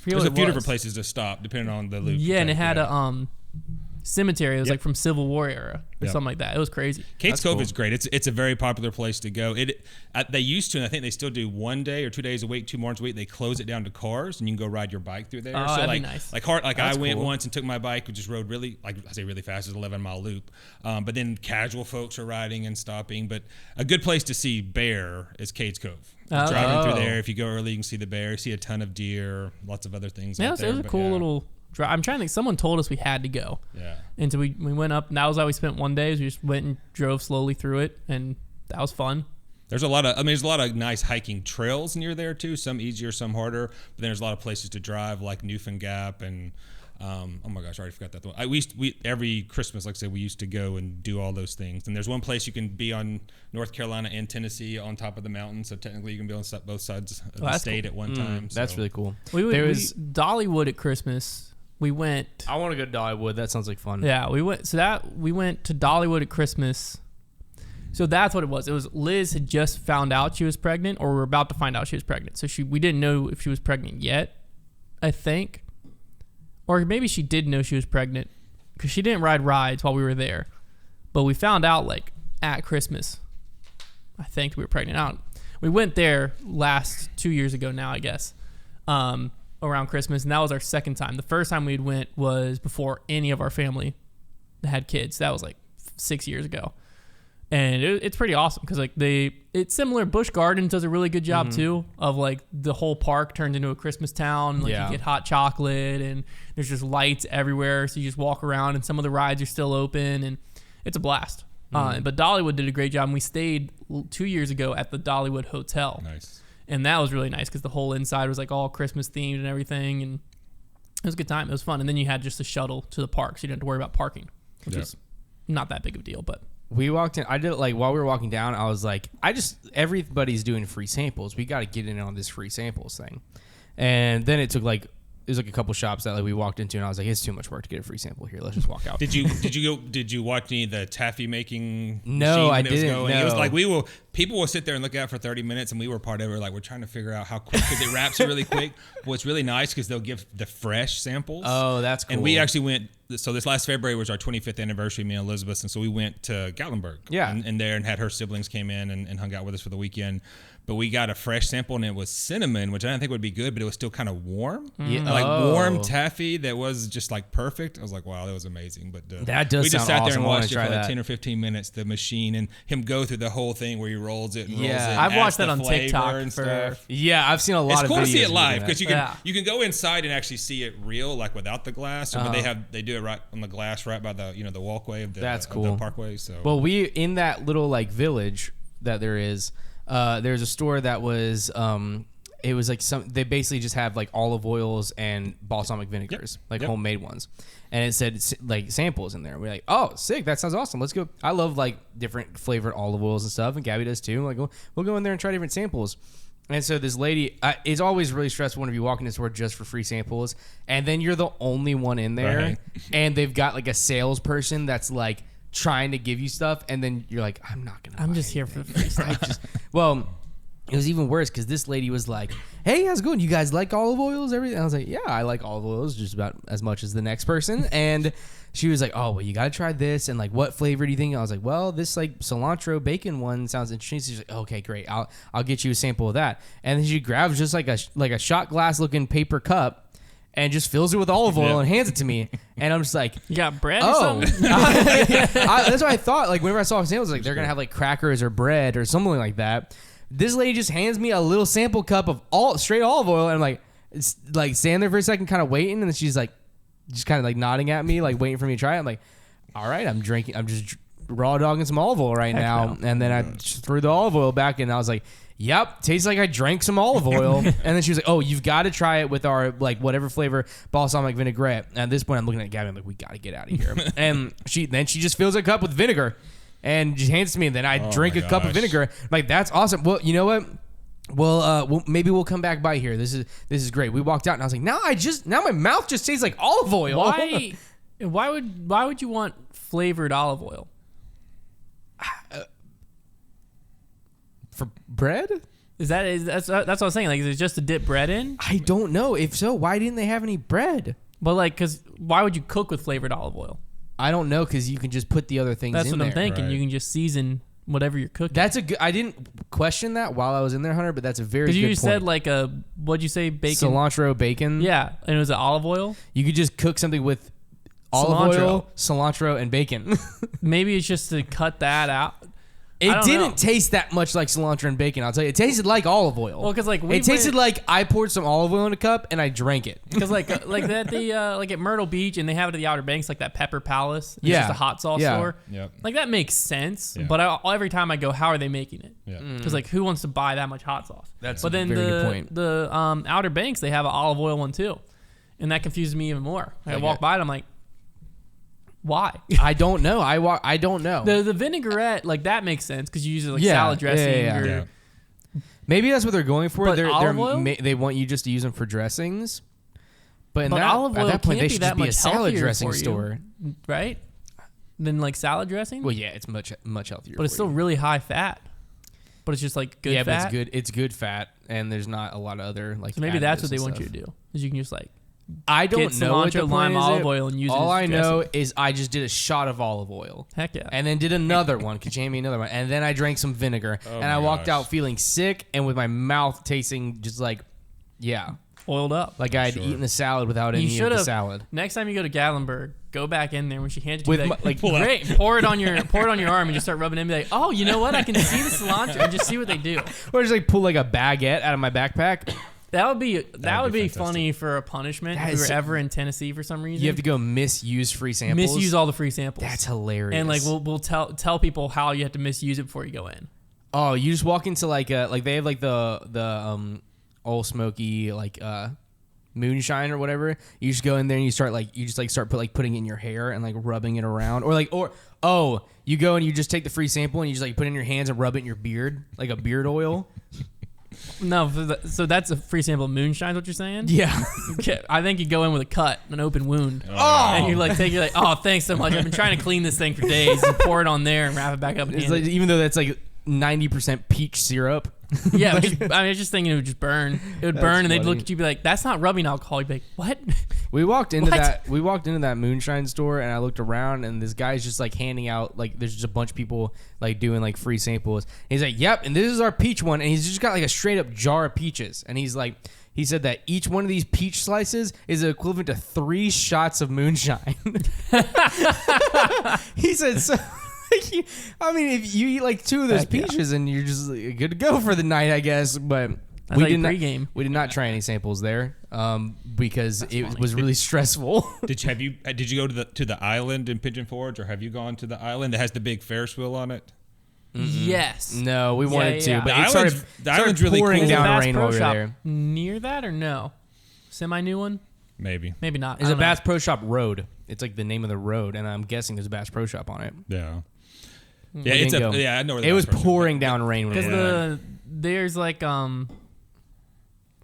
There's a few different places to stop depending on the loop. Yeah, and it had a cemetery. It was like from Civil War era or something like that. It was crazy. Kate's Cove is great. It's a very popular place to go. They used to, and I think they still do, 1 day or 2 days a week, 2 mornings a week. They close it down to cars, and you can go ride your bike through there. Oh, so that'd be nice. I went once and took my bike, and just rode really, like I say, really fast. It's an 11-mile loop. But then casual folks are riding and stopping. But a good place to see bear is Kate's Cove. Driving through there, if you go early, you can see the bear. See a ton of deer, lots of other things. Yeah, it was a cool little drive. I'm trying to think. Someone told us we had to go. Yeah. And so we went up, and that was how we spent 1 day. We just went and drove slowly through it, and that was fun. There's a lot of nice hiking trails near there too. Some easier, some harder. But then there's a lot of places to drive, like Newfound Gap and. Oh my gosh, I already forgot that one. We every Christmas, like I said, we used to go and do all those things. And there's one place you can be on North Carolina and Tennessee on top of the mountain. So technically, you can be on both sides of the state at one time. That's really cool. There was Dollywood at Christmas. We went. I want to go to Dollywood. That sounds like fun. Yeah, we went. We went to Dollywood at Christmas. So that's what it was. It was Liz had just found out she was pregnant, or we were about to find out she was pregnant. So we didn't know if she was pregnant yet, I think. Or maybe she did know she was pregnant because she didn't ride rides while we were there. But we found out like at Christmas, I think we were pregnant. We went there 2 years ago now, I guess, around Christmas. And that was our second time. The first time we went was before any of our family had kids. That was like 6 years ago. And it's pretty awesome because like it's similar. Busch Gardens does a really good job too of like the whole park turns into a Christmas town. Like you get hot chocolate and there's just lights everywhere. So you just walk around and some of the rides are still open and it's a blast. But Dollywood did a great job. And we stayed 2 years ago at the Dollywood Hotel. Nice. And that was really nice because the whole inside was like all Christmas themed and everything. And it was a good time. It was fun. And then you had just a shuttle to the park so you didn't have to worry about parking, which is not that big of a deal, but. We walked in. I did like while we were walking down. I was like, everybody's doing free samples. We got to get in on this free samples thing. And then it was like a couple shops that like we walked into, and I was like, it's too much work to get a free sample here. Let's just walk out. Did you watch any of the taffy making? No, I didn't. No. It was like people will sit there and look at it for 30 minutes, and we were part of it. Like we're trying to figure out how quick because it wraps really quick. Well, it's really nice because they'll give the fresh samples. Oh, that's cool. And we actually went so this last February was our 25th anniversary, me and Elizabeth, and so we went to Gatlinburg. Yeah. And there and had her siblings came in and hung out with us for the weekend. But we got a fresh sample, and it was cinnamon, which I didn't think would be good, but it was still kind of warm. Yeah. Like warm taffy that was just like perfect. I was like, wow, that was amazing. But that does we just sound sat there awesome. and watched it for like that. 10 or 15 minutes, the machine, and him go through the whole thing where he rolls it and rolls it. I've watched that on TikTok and stuff. Yeah, I've seen a lot of videos. It's cool to see it live because you can go inside and actually see it real, like without the glass. But they do it right on the glass, right by the the walkway of the the parkway. So we in that little like village that there's a store that was it was like they basically just have like olive oils and balsamic vinegars, like homemade ones, and it said like samples in there. We're like, oh, sick, that sounds awesome, let's go. I love like different flavored olive oils and stuff, and Gabby does too. Like we'll go in there and try different samples. And so this lady, it's always really stressful whenever you walk into a store just for free samples, and then you're the only one in there, right. And they've got like a salesperson that's like trying to give you stuff, and then you're like, I'm just here for the free stuff. Well, it was even worse because this lady was like, hey, how's it going? You guys like olive oils? Everything? I was like, yeah, I like olive oils just about as much as the next person. And she was like, oh, well, you got to try this. And like, what flavor do you think? I was like, well, this like cilantro bacon one sounds interesting. So she's like, okay, great. I'll get you a sample of that. And then she grabs just like a shot glass looking paper cup and just fills it with olive oil and hands it to me. And I'm just like, you got bread or something? That's what I thought. Like whenever I saw samples, like they're going to have like crackers or bread or something like that. This lady just hands me a little sample cup of straight olive oil, and I'm like, it's like standing there for a second, kind of waiting, and then she's like, just kind of like nodding at me, like waiting for me to try it. I'm like, all right, I'm just raw dogging some olive oil right now, and then I just threw the olive oil back in, and I was like, yep, tastes like I drank some olive oil. And then she was like, oh, you've got to try it with our like whatever flavor balsamic vinaigrette. And at this point, I'm looking at Gabby, I'm like, we got to get out of here. And she just fills a cup with vinegar and just hands it to me, and then I drink a cup of vinegar. I'm like, that's awesome. Well, you know what? Well, maybe we'll come back by here. This is great. We walked out, and I was like, now my mouth just tastes like olive oil. Why would you want flavored olive oil? For bread? That's what I was saying. Like, is it just to dip bread in? I don't know. If so, why didn't they have any bread? But like, because why would you cook with flavored olive oil? I don't know, because you can just put the other things in there. That's what I'm thinking. Right. You can just season whatever you're cooking. That's a good. I didn't question that while I was in there, Hunter, but that's a very good point. Because you said like what'd you say, bacon? Cilantro bacon. Yeah, and it was olive oil. You could just cook something with olive oil, cilantro, and bacon. Maybe it's just to cut that out. It didn't taste that much like cilantro and bacon. I'll tell you, it tasted like olive oil. Well, because like it tasted like I poured some olive oil in a cup and I drank it. Because like at Myrtle Beach, and they have it at the Outer Banks, like that Pepper Palace. It's just a hot sauce store. Yep. Like that makes sense. Yeah. But every time I go, how are they making it? Because like who wants to buy that much hot sauce? That's a very good point. The Outer Banks, they have an olive oil one too, and that confuses me even more. I walk by it, I'm like, why? I don't know. I don't know. The vinaigrette, like that makes sense because you use it like salad dressing. Yeah. Maybe that's what they're going for. But olive oil? They want you just to use them for dressings. But olive oil at that point, can't they should be that just be a much salad healthier dressing for you, store, right? Than like salad dressing. Well, yeah, it's much healthier. But it's still really high fat. But it's just like good fat. Yeah, but it's good. It's good fat, and there's not a lot of other like. So maybe that's what they want you to do. Is you can just like. I don't know what the lime olive oil and use it. All I know is I just did a shot of olive oil. Heck yeah. And then did another one, because she made me another one. And then I drank some vinegar. And I walked out feeling sick and with my mouth tasting just like, oiled up. Like I had eaten a salad without any of the salad. Next time you go to Gatlinburg, go back in there when she hands you great, pour it on your arm and just start rubbing it and be like, oh, you know what? I can see the cilantro, and just see what they do. Or just like pull like a baguette out of my backpack. That would be funny for a punishment if we were ever in Tennessee for some reason. You have to go misuse free samples. Misuse all the free samples. That's hilarious. And like we'll tell people how you have to misuse it before you go in. Oh, you just walk into like they have like the Old Smoky like moonshine or whatever. You just go in there and you start putting it in your hair and like rubbing it around, or you go and you just take the free sample and you just like put it in your hands and rub it in your beard like a beard oil. No, so that's a free sample of moonshine. What you're saying? Yeah. I think you go in with a cut, an open wound, and you're like, oh, thanks so much. I've been trying to clean this thing for days, and pour it on there and wrap it back up again. It's like, even though that's like 90% peach syrup. Yeah, I was just thinking it would just burn. It would burn, and they'd look at you and be like, "That's not rubbing alcohol." You'd be like, "What?" We walked into that moonshine store, and I looked around, and this guy's just like handing out like there's just a bunch of people like doing like free samples. And he's like, "Yep," and this is our peach one, and he's just got like a straight up jar of peaches, and he's like. He said that each one of these peach slices is equivalent to 3 shots of moonshine. He said, so, I mean, if you eat like 2 of those peaches and you're just good to go for the night, I guess. But we did not try any samples there because it was really stressful. Did you go to the island in Pigeon Forge, or have you gone to the island that has the big Ferris wheel on it? Mm-hmm. Yes. No, we wanted to, but the island's really pouring cool. down rain while we were there. Near that or no? Semi-new one? Maybe not. It's a Bass Pro Shop Road. It's like the name of the road, and I'm guessing there's a Bass Pro Shop on it. Yeah. Yeah, I know where it was pouring down rain when we were there. There's like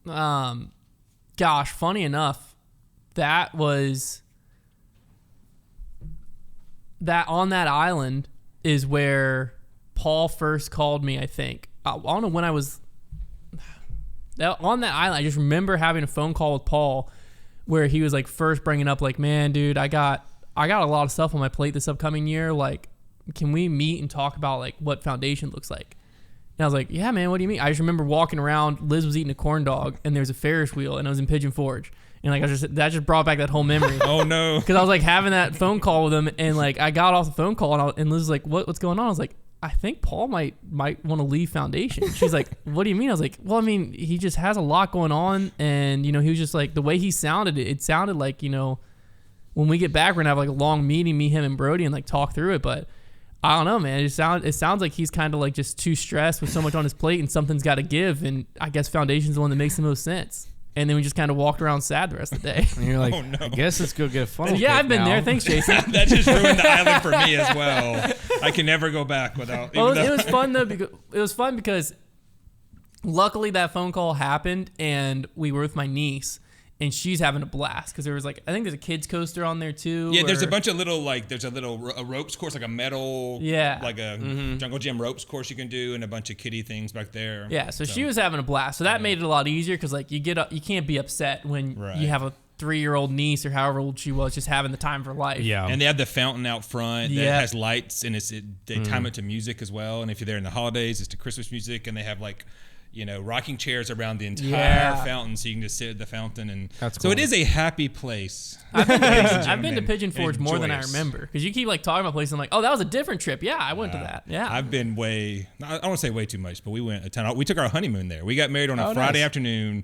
gosh, funny enough, that was that on that island is where Paul first called me, I think. I don't know when I was on that island. I just remember having a phone call with Paul where he was like first bringing up like, man, dude, I got a lot of stuff on my plate this upcoming year. Like, can we meet and talk about like what foundation looks like? And I was like, yeah, man, what do you mean? I just remember walking around, Liz was eating a corn dog, and there's a Ferris wheel, and I was in Pigeon Forge. And like that just brought back that whole memory. Oh no! Because I was like having that phone call with him, and like I got off the phone call, and Liz was like, "What's going on?" I was like, "I think Paul might want to leave foundation." She's like, "What do you mean?" I was like, "Well, I mean, he just has a lot going on, and he was just like the way he sounded. It sounded like when we get back, we're gonna have like a long meeting, me, him, and Brody, and like talk through it, but." I don't know, man. It sounds like he's kind of like just too stressed with so much on his plate, and something's got to give. And I guess foundation's the one that makes the most sense. And then we just kind of walked around sad the rest of the day. And you're like, oh, no. I guess let's go get a funnel. Yeah, I've been there. Thanks, Jason. That just ruined the island for me as well. I can never go back without. Well, it was fun though. Because luckily that phone call happened, and we were with my niece. And she's having a blast because there was like, I think there's a kids coaster on there too. Yeah, there's a bunch of little there's a ropes course, like a metal, like a jungle gym ropes course you can do, and a bunch of kiddie things back there. Yeah, so she was having a blast. So that made it a lot easier because like you can't be upset when you have a 3-year-old niece or however old she was just having the time of her life. Yeah, and they have the fountain out front that has lights, and they time it to music as well. And if you're there in the holidays, it's to Christmas music, and they have like. Rocking chairs around the entire fountain, so you can just sit at the fountain, and that's so cool. It is a happy place. I've been to Pigeon Forge more than I remember because you keep like talking about places. I'm like, oh, that was a different trip. Yeah, I went to that. Yeah, I've been I don't want to say way too much, but we went a ton. We took our honeymoon there. We got married on a Friday afternoon.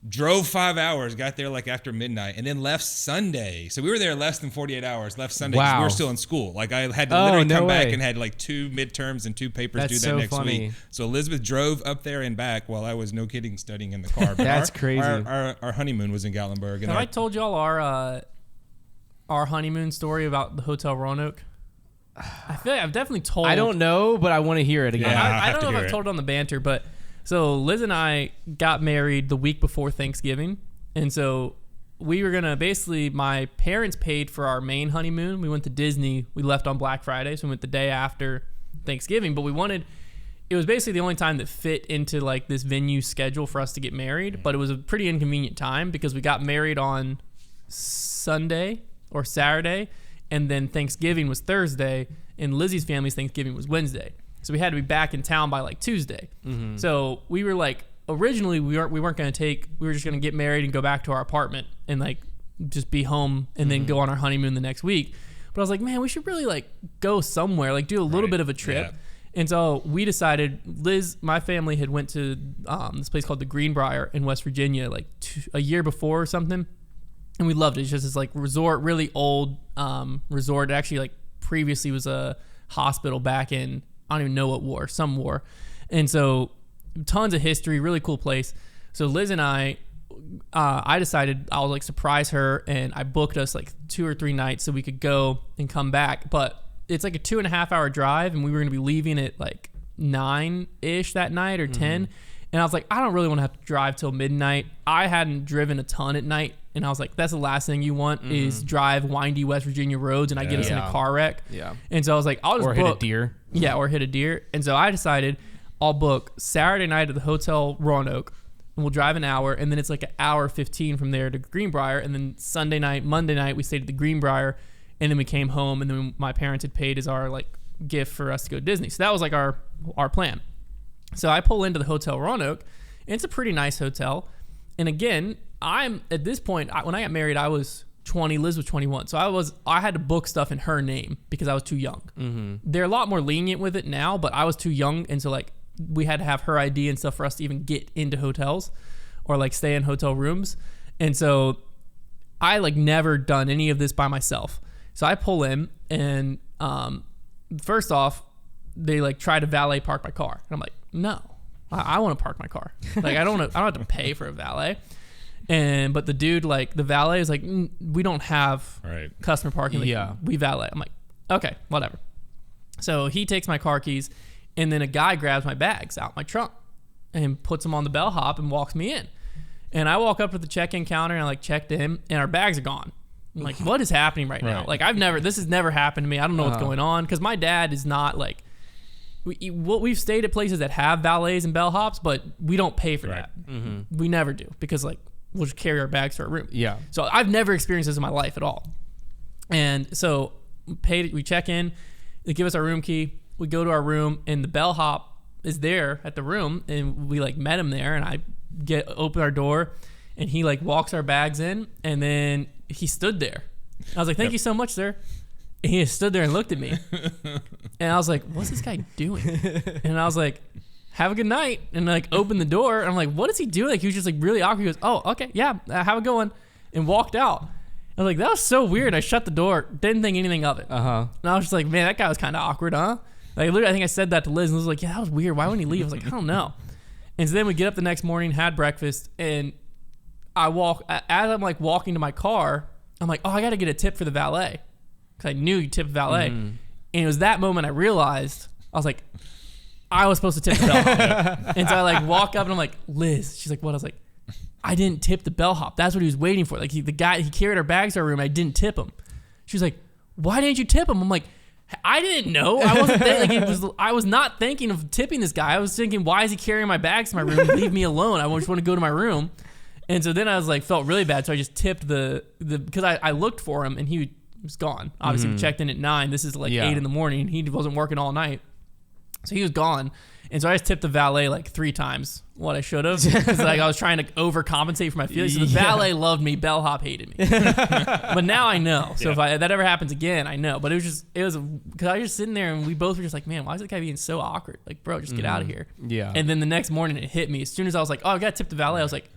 Drove 5 hours, got there like after midnight, and then left Sunday. So we were there less than 48 hours. Left Sunday because we were still in school. Like I had to literally come back and had like 2 midterms and 2 papers due that next week. So Elizabeth drove up there and back while I was no kidding studying in the car. But That's crazy. Our honeymoon was in Gatlinburg. And have I told y'all our honeymoon story about the Hotel Roanoke? I feel like I've definitely told. I don't know, but I want to hear it again. Yeah, I don't know if I've told it on the banter, but. So Liz and I got married the week before Thanksgiving. And so we were going to basically, my parents paid for our main honeymoon. We went to Disney. We left on Black Friday. So we went the day after Thanksgiving. But it was basically the only time that fit into like this venue schedule for us to get married. But it was a pretty inconvenient time because we got married on Sunday or Saturday. And then Thanksgiving was Thursday. And Lizzie's family's Thanksgiving was Wednesday. So we had to be back in town by like Tuesday. Mm-hmm. So we were like, originally we weren't going to we were just going to get married and go back to our apartment and like just be home and then go on our honeymoon the next week. But I was like, man, we should really like go somewhere, like do a little bit of a trip. Yeah. And so we decided, Liz, my family had went to this place called the Greenbrier in West Virginia like a year before or something. And we loved it. It's just this like resort, really old resort. It actually like previously was a hospital back in, I don't even know what war, some war. And so tons of history, really cool place. So Liz and I decided I'll like surprise her, and I booked us like 2 or 3 nights so we could go and come back. But it's like a 2.5 hour drive, and we were going to be leaving at like 9-ish that night or 10. And I was like, I don't really want to have to drive till midnight. I hadn't driven a ton at night. And I was like, that's the last thing you want is drive windy West Virginia roads and I get us in a car wreck. Yeah. And so I was like, I'll just hit a deer. Yeah, or hit a deer. And so I decided I'll book Saturday night at the Hotel Roanoke, and we'll drive an hour, and then it's like an hour 15 from there to Greenbrier, and then Sunday night, Monday night, we stayed at the Greenbrier, and then we came home, and then my parents had paid as our like gift for us to go to Disney. So that was like our plan. So I pull into the Hotel Roanoke, and it's a pretty nice hotel. And again, I'm at this point, when I got married, I was 20, Liz was 21. So I had to book stuff in her name because I was too young. Mm-hmm. They're a lot more lenient with it now, but I was too young. And so like we had to have her ID and stuff for us to even get into hotels or like stay in hotel rooms. And so I like never done any of this by myself. So I pull in, and first off, they like try to valet park my car. And I'm like, no, I want to park my car. Like I don't have to pay for a valet. But the dude, like the valet is like, we don't have customer parking. Like, we valet. I'm like, okay, whatever. So he takes my car keys, and then a guy grabs my bags out my trunk and puts them on the bellhop and walks me in. And I walk up to the check-in counter and I like checked in, and our bags are gone. I'm like, what is happening right now? Like this has never happened to me. I don't know what's going on, because my dad is not like, we've stayed at places that have valets and bellhops, but we don't pay for that. Mm-hmm. We never do, because like we'll just carry our bags to our room. Yeah. So I've never experienced this in my life at all. And so we check in, they give us our room key, we go to our room, and the bellhop is there at the room, and we like met him there, and I open our door, and he like walks our bags in, and then he stood there. I was like, thank you so much, sir. And he just stood there and looked at me. And I was like, what's this guy doing? And I was like, have a good night. And like opened the door. And I'm like, what is he doing? Like he was just like really awkward. He goes, oh, okay, yeah, have a good one. And walked out. I was like, that was so weird. I shut the door, didn't think anything of it. And I was just like, man, that guy was kind of awkward, huh? Like literally, I think I said that to Liz, and Liz was like, yeah, that was weird. Why wouldn't he leave? I was like, I don't know. And so then we get up the next morning, had breakfast, and as I'm like walking to my car, I'm like, oh, I got to get a tip for the valet, because I knew you tipped valet. Mm-hmm. And it was that moment I realized, I was like, I was supposed to tip the bellhop. And so I like walk up, and I'm like, Liz. She's like, what? I was like, I didn't tip the bellhop. That's what he was waiting for. Like he carried our bags to our room. I didn't tip him. She was like, why didn't you tip him? I'm like, I didn't know. I wasn't I was not thinking of tipping this guy. I was thinking, why is he carrying my bags to my room? Leave me alone. I just want to go to my room. And so then I was like, felt really bad. So I just tipped because I looked for him, and he was gone. Obviously, we checked in at 9. This is like 8 in the morning. He wasn't working all night. So he was gone. And so I just tipped the valet like 3 times what I should have, because like I was trying to overcompensate for my feelings. So the valet loved me, bellhop hated me. But now I know. So if that ever happens again, I know. But it was because I was just sitting there, and we both were just like, man, why is that guy being so awkward? Like, bro, just get out of here. Yeah. And then the next morning it hit me. As soon as I was like, oh, I got to tip the valet, I was like,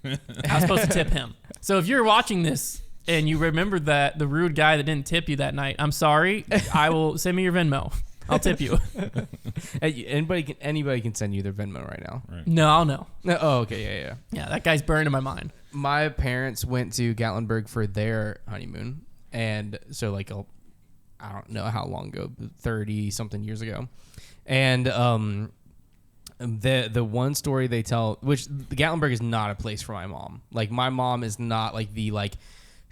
I was supposed to tip him. So if you're watching this and you remember that the rude guy that didn't tip you that night, I'm sorry. I will send me your Venmo. I'll tip you. Anybody can send you their Venmo right now. Right. No, I'll know. Oh, okay, yeah. Yeah, that guy's burned in my mind. My parents went to Gatlinburg for their honeymoon, and so like I don't know how long ago, 30 something years ago, and the one story they tell, which Gatlinburg is not a place for my mom. Like my mom is not like the like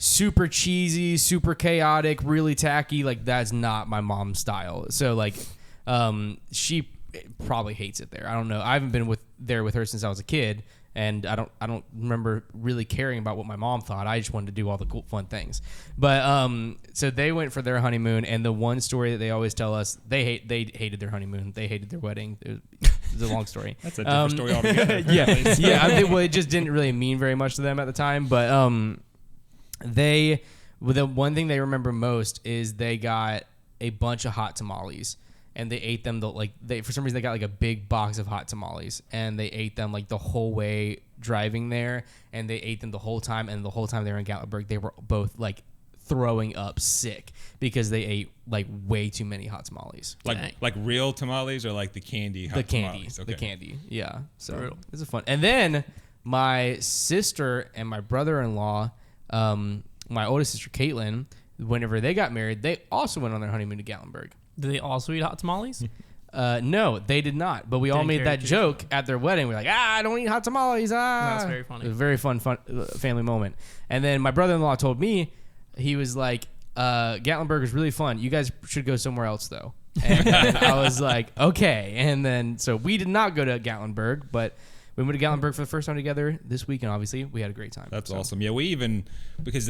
super cheesy, super chaotic, really tacky. Like that's not my mom's style. So like, she probably hates it there. I don't know. I haven't been there with her since I was a kid, and I don't remember really caring about what my mom thought. I just wanted to do all the cool, fun things. But so they went for their honeymoon, and the one story that they always tell us, they hated their honeymoon. They hated their wedding. It's a long story. That's a different story altogether. Yeah. It just didn't really mean very much to them at the time, but the one thing they remember most is they got a bunch of hot tamales, and they ate them for some reason they got like a big box of hot tamales, and they ate them like the whole way driving there, and they ate them the whole time, and the whole time they were in Gatlinburg they were both like throwing up sick because they ate like way too many hot tamales. Like real tamales, or like the candy hot tamales? Okay. The candy. Yeah. So it was fun. And then my sister and my brother-in-law, my oldest sister Caitlin, whenever they got married, they also went on their honeymoon to Gatlinburg. Did they also eat hot tamales? No, they did not. But we all made that joke at their wedding. We're like, I don't eat hot tamales. That's very funny. It was a very fun family moment. And then my brother-in-law told me, he was like, Gatlinburg is really fun. You guys should go somewhere else though. And then I was like, okay. And then, so we did not go to Gatlinburg, but we went to Gatlinburg for the first time together this week, and obviously we had a great time. That's awesome. Yeah, we even, because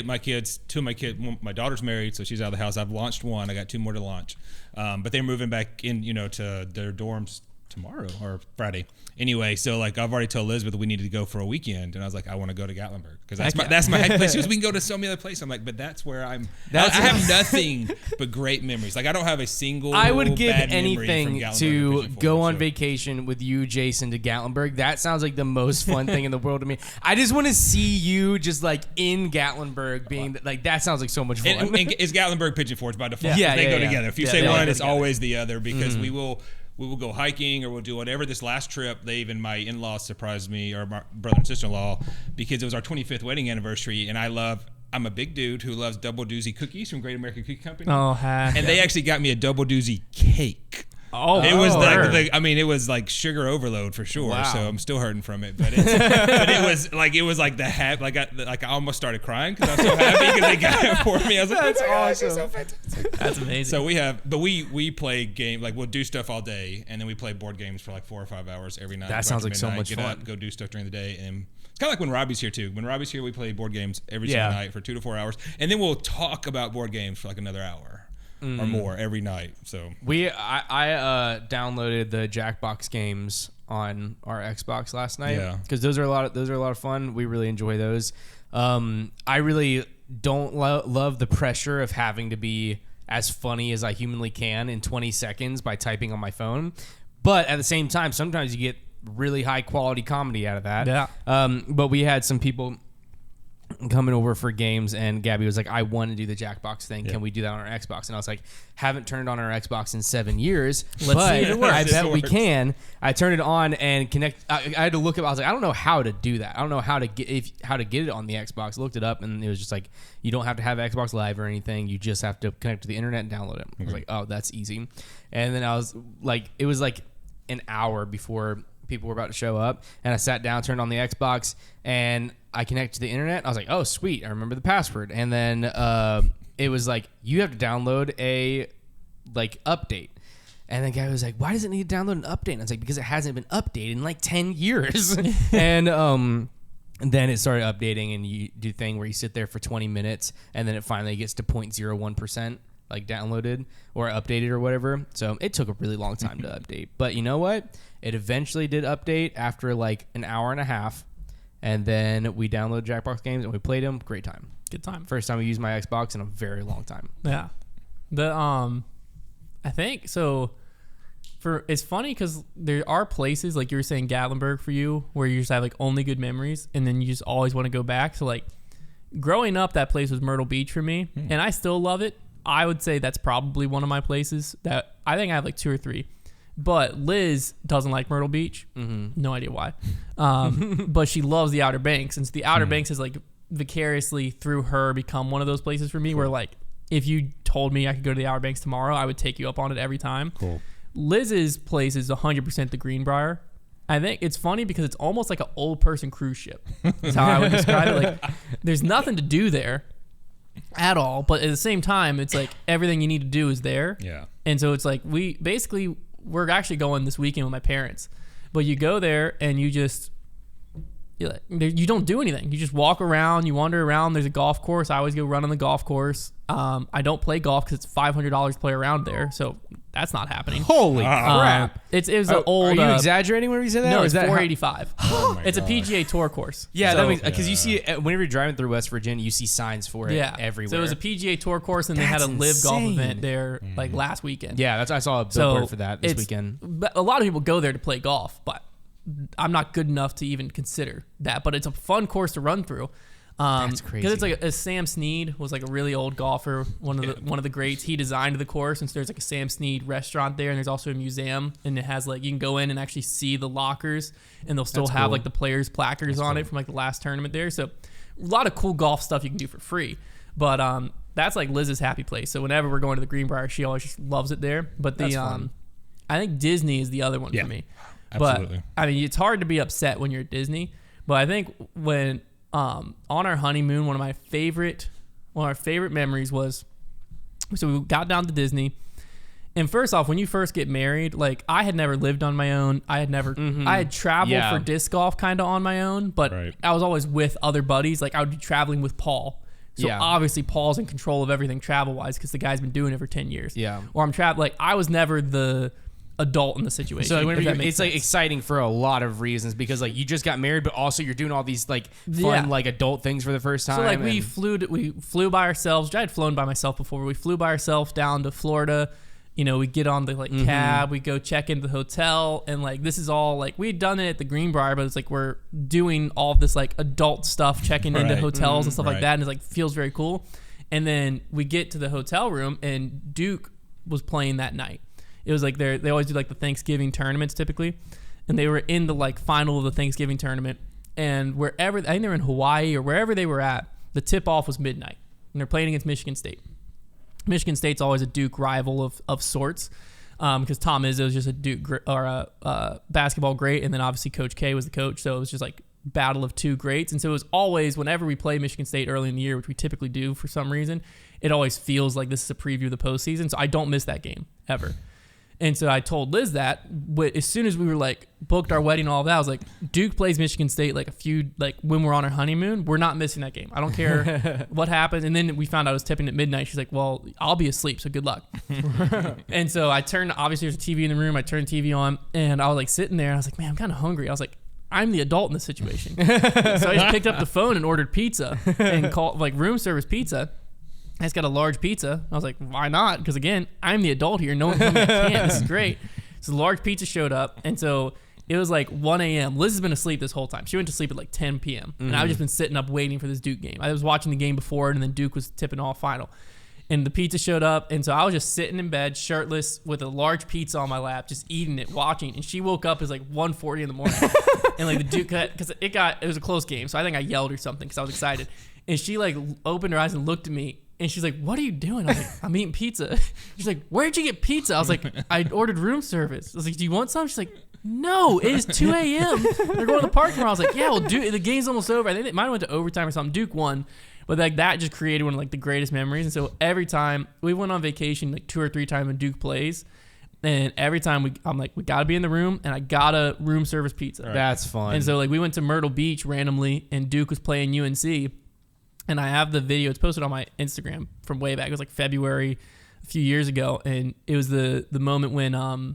my daughter's married, so she's out of the house. I've launched one. I got 2 more to launch. But they're moving back in, to their dorms tomorrow or Friday. Anyway, so like I've already told Elizabeth we needed to go for a weekend, and I was like, I want to go to Gatlinburg because that's my happy place. She goes, we can go to so many other places. I'm like, but that's where I have nothing but great memories. Like I don't have a single. I would give anything to go on vacation with you, Jason, to Gatlinburg. That sounds like the most fun thing in the world to me. I just want to see you just like in Gatlinburg, being like that sounds like so much fun. And it's Gatlinburg Pigeon Forge by default. Yeah, they go yeah. together. If you say one, it's always the other because we will go hiking or we'll do whatever. This last trip, my in-laws surprised me, or my brother and sister-in-law, because it was our 25th wedding anniversary, and I'm a big dude who loves Double Doozy cookies from Great American Cookie Company. And they actually got me a Double Doozy cake. It was like sugar overload for sure. Wow. So I'm still hurting from it, but it was like the I almost started crying because I was so happy because they got it for me. I was like, that's awesome. So fantastic. That's amazing. So we play game, like we'll do stuff all day, and then we play board games for like 4 or 5 hours every night. That sounds like so much fun. Get up, go do stuff during the day, and it's kind of like when Robbie's here too. When Robbie's here, we play board games every single night for 2 to 4 hours, and then we'll talk about board games for like another hour. Or more every night. So I downloaded the Jackbox games on our Xbox last night because those are a lot of fun. We really enjoy those. I really don't love the pressure of having to be as funny as I humanly can in 20 seconds by typing on my phone. But at the same time, sometimes you get really high quality comedy out of that. Yeah. But we had some people coming over for games, and Gabby was like, I want to do the Jackbox thing. Can we do that on our Xbox? And I was like, haven't turned on our Xbox in 7 years. Let's see if it works. I bet we can. I turned it on and connect. I had to look up. I was like, I don't know how to do that. I don't know how to get it on the Xbox. I looked it up, and it was just like, you don't have to have Xbox Live or anything. You just have to connect to the internet and download it. I was like, oh, that's easy. And then I was like, it was like an hour before people were about to show up, and I sat down, turned on the Xbox, and I connected to the internet. I was like, oh, sweet. I remember the password. And then it was like, you have to download a update. And the guy was like, why does it need to download an update? And I was like, because it hasn't been updated in like 10 years. And then it started updating, and you do thing where you sit there for 20 minutes, and then it finally gets to 0.01%. Like downloaded or updated or whatever. So it took a really long time to update. But you know what? It eventually did update after like an hour and a half. And then we downloaded Jackbox games and we played them. Great time. Good time. First time we used my Xbox in a very long time. Yeah. I think so. It's funny because there are places like you were saying Gatlinburg for you where you just have like only good memories, and then you just always want to go back. So like growing up, that place was Myrtle Beach for me, and I still love it. I would say that's probably one of my places that I think I have like 2 or 3. But Liz doesn't like Myrtle Beach. No idea why. But she loves the Outer Banks. And so the Outer Banks has like vicariously through her become one of those places for me where like if you told me I could go to the Outer Banks tomorrow, I would take you up on it every time. Cool. Liz's place is 100% the Greenbrier. I think it's funny because it's almost like an old person cruise ship. That's how I would describe it. Like there's nothing to do there at all, but at the same time it's like everything you need to do is there. And so it's like we're actually going this weekend with my parents, but you go there and you don't do anything. You just walk around, you wander around. There's a golf course. I always go run on the golf course. I don't play golf because it's $500 to play around there, so that's not happening. Holy crap! It was an old. Are you exaggerating when you say that? No, it's $485. It's a PGA Tour course. Yeah, so, that means because you see it whenever you're driving through West Virginia, you see signs for it everywhere. So it was a PGA Tour course, and they had a live golf event there like last weekend. Yeah, I saw a billboard for that this weekend. But a lot of people go there to play golf, but I'm not good enough to even consider that. But it's a fun course to run through. That's crazy. Because it's like Sam Snead was like a really old golfer, one of the greats. He designed the course, and so there's like a Sam Snead restaurant there, and there's also a museum, and it has like you can go in and actually see the lockers, and they'll still have like the players' placards on it from like the last tournament there. So a lot of cool golf stuff you can do for free. But that's like Liz's happy place. So whenever we're going to the Greenbrier, she always just loves it there. But I think Disney is the other one for me. Absolutely. But I mean, it's hard to be upset when you're at Disney. But I think when on our honeymoon, one of my favorite memories was, so we got down to Disney, And first off, when you first get married, like I had never lived on my own. I had traveled for disc golf kind of on my own, but I was always with other buddies. Like I would be traveling with Paul. So obviously Paul's in control of everything travel-wise because the guy's been doing it for 10 years. Yeah. Or I'm traveling. Like I was never the adult in the situation. So it's like exciting for a lot of reasons because like you just got married, but also you're doing all these like fun like adult things for the first time. So like we flew by ourselves. I had flown by myself before. We flew by ourselves down to Florida. You know, we get on the like cab, we go check into the hotel, and like this is all like we had done it at the Greenbrier, but it's like we're doing all this like adult stuff, checking into hotels and stuff like that, and it like feels very cool. And then we get to the hotel room, and Duke was playing that night. It was like they always do like the Thanksgiving tournaments typically, and they were in the like final of the Thanksgiving tournament, and wherever I think they were in Hawaii or wherever they were at, the tip off was midnight, and they're playing against Michigan State. Michigan State's always a Duke rival of sorts because Tom Izzo is just a Duke or a basketball great, and then obviously Coach K was the coach, so it was just like battle of two greats. And so it was always whenever we play Michigan State early in the year, which we typically do for some reason, it always feels like this is a preview of the postseason. So I don't miss that game ever. And so I told Liz that as soon as we were like booked our wedding, all of that, I was like, Duke plays Michigan State like when we're on our honeymoon, we're not missing that game. I don't care what happens. And then we found out I was tipping at midnight. She's like, well, I'll be asleep, so good luck. And so I turned, obviously there's a TV in the room. I turned the TV on and I was like sitting there. And I was like, man, I'm kind of hungry. I was like, I'm the adult in this situation. So I just picked up the phone and ordered pizza and called like room service pizza. I just got a large pizza. I was like, why not? Because again, I'm the adult here. No one told me I can't. This is great. So the large pizza showed up. And so it was like 1 a.m. Liz has been asleep this whole time. She went to sleep at like 10 p.m. And I've just been sitting up waiting for this Duke game. I was watching the game before, and then Duke was tipping off final. And the pizza showed up. And so I was just sitting in bed, shirtless, with a large pizza on my lap, just eating it, watching. And she woke up. It was like 1:40 in the morning. And like the Duke, because it was a close game. So I think I yelled or something because I was excited. And she like opened her eyes and looked at me. And she's like, what are you doing? I was like, I'm eating pizza. She's like, where'd you get pizza? I was like, I ordered room service. I was like, do you want some? She's like, no, it is 2 a.m. They're going to the park tomorrow. I was like, yeah, well, Duke, the game's almost over. I think it might have went to overtime or something. Duke won. But like that just created one of like the greatest memories. And so every time we went on vacation, like 2 or 3 times when Duke plays, and every time I'm like, we got to be in the room, and I got a room service pizza. Right. That's fun. And so like we went to Myrtle Beach randomly, and Duke was playing UNC. And I have the video. It's posted on my Instagram from way back. It was like February, a few years ago, and it was the moment when I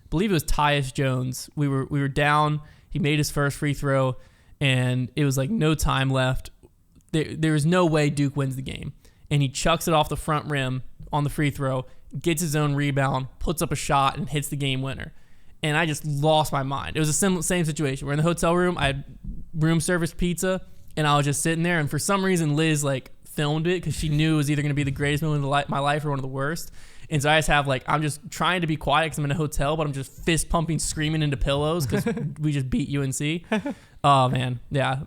believe it was Tyus Jones. We were down. He made his first free throw, and it was like no time left. There was no way Duke wins the game, and he chucks it off the front rim on the free throw, gets his own rebound, puts up a shot, and hits the game winner. And I just lost my mind. It was a same situation. We're in the hotel room. I had room service pizza. And I was just sitting there, and for some reason, Liz like filmed it because she knew it was either going to be the greatest moment of my life or one of the worst. And so I just have like, I'm just trying to be quiet because I'm in a hotel, but I'm just fist pumping, screaming into pillows because we just beat UNC. Oh man, yeah.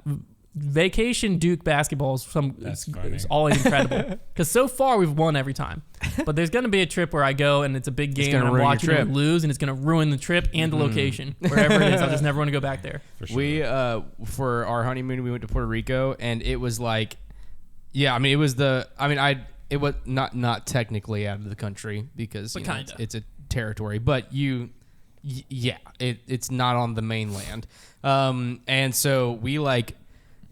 Vacation Duke basketball is it's always incredible because so far we've won every time. But there's going to be a trip where I go and it's a big game and I'm watching them lose, and it's going to ruin the trip and the location. Wherever it is, I just never want to go back there. For sure. We for our honeymoon we went to Puerto Rico, and it was like, yeah, I mean it was not technically out of the country because it's a territory, but it's not on the mainland, and so we like.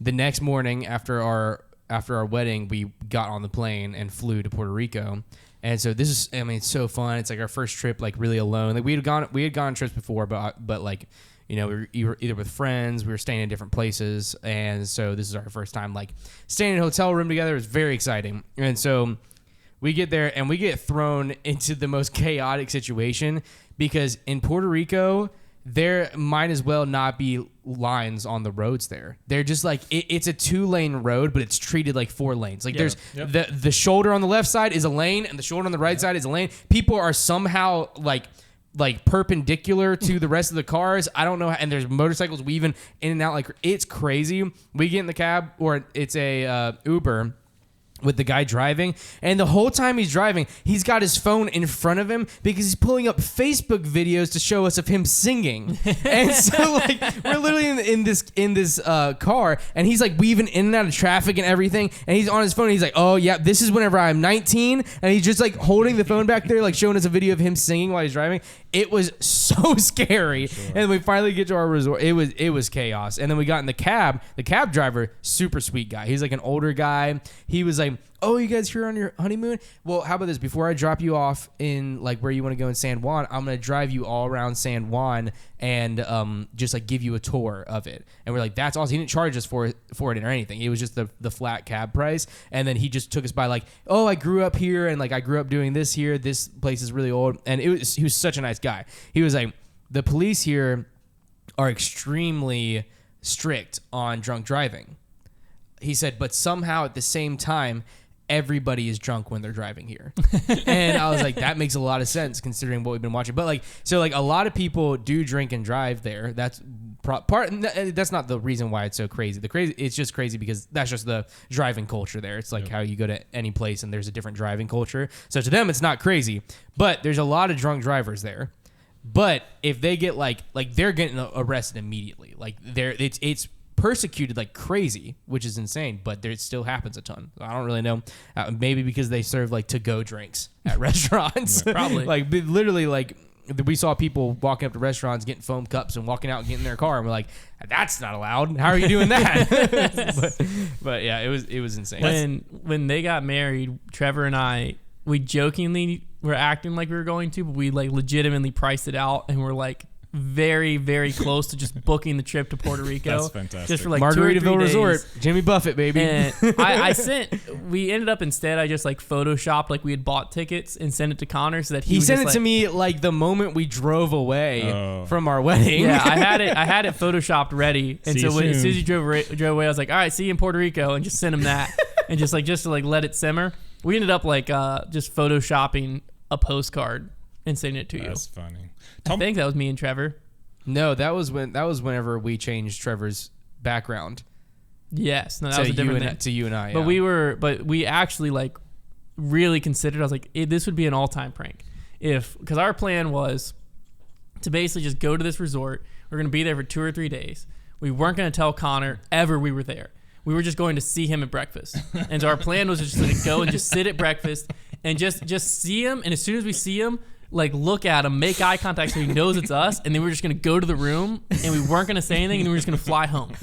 The next morning after our wedding, we got on the plane and flew to Puerto Rico. And so this is, I mean, it's so fun. It's like our first trip, like really alone. Like we had gone trips before, but like, you know, we were either with friends, we were staying in different places. And so this is our first time like staying in a hotel room together. It was very exciting. And so we get there and we get thrown into the most chaotic situation because in Puerto Rico, there might as well not be lines on the roads there. They're just like, it's a 2-lane road, but it's treated like 4 lanes. Like there's the shoulder on the left side is a lane and the shoulder on the right side is a lane. People are somehow like perpendicular to the rest of the cars. I don't know. And there's motorcycles weaving in and out. Like it's crazy. We get in the cab, or it's a Uber. with the guy driving, and the whole time he's driving, he's got his phone in front of him because he's pulling up Facebook videos to show us of him singing. And so like we're literally in this car, and he's like weaving in and out of traffic and everything, and he's on his phone and he's like, oh yeah, this is whenever I'm 19, and he's just like holding the phone back there, like showing us a video of him singing while he's driving. It was so scary. Sure. And we finally get to our resort. It was chaos. And then we got in the cab. The cab driver, super sweet guy. He's like an older guy. He was like, oh, you guys here on your honeymoon? Well, how about this? Before I drop you off in like where you want to go in San Juan, I'm going to drive you all around San Juan and just like give you a tour of it. And we're like, that's awesome. He didn't charge us for it or anything. It was just the flat cab price. And then he just took us by like, oh, I grew up here and like I grew up doing this here. This place is really old. And he was such a nice guy. He was like, the police here are extremely strict on drunk driving. He said, but somehow at the same time, everybody is drunk when they're driving here. And I was like, that makes a lot of sense considering what we've been watching. But like, so like a lot of people do drink and drive there. That's that's not the reason why it's so crazy. It's just crazy because that's just the driving culture there. It's like how you go to any place and there's a different driving culture. So to them, it's not crazy, but there's a lot of drunk drivers there. But if they get like they're getting arrested immediately. Like it's persecuted like crazy, which is insane, but it still happens a ton. I don't really know. Maybe because they serve like to-go drinks at restaurants. Yeah, probably. Like literally like we saw people walking up to restaurants getting foam cups and walking out and getting in their car, and we're like, that's not allowed. How are you doing that? but yeah, it was insane. When they got married, Trevor and I, we jokingly were acting like we were going to, but we like legitimately priced it out, and we're like very, very close to just booking the trip to Puerto Rico. That's fantastic. Just for like Margaritaville Resort, Jimmy Buffett, baby. And we ended up instead, I just like photoshopped like we had bought tickets and sent it to Konner so that he sent it to me like the moment we drove away from our wedding. Yeah, I had it photoshopped ready, and so as soon as he drove away, I was like, all right, see you in Puerto Rico, and just sent him that, and just to like let it simmer. We ended up like just photoshopping a postcard and sending it to you. That's funny. I think that was me and Trevor. No, that was whenever we changed Trevor's background. Yes, no, that was a different thing. To you and I. But we actually like really considered. I was like, this would be an all-time prank because our plan was to basically just go to this resort. We're gonna be there for 2 or 3 days. We weren't gonna tell Konner ever we were there. We were just going to see him at breakfast. And so our plan was just to go and just sit at breakfast and just see him. And as soon as we see him, like look at him, make eye contact so he knows it's us, and then we were just gonna go to the room and we weren't gonna say anything, and we were just gonna fly home.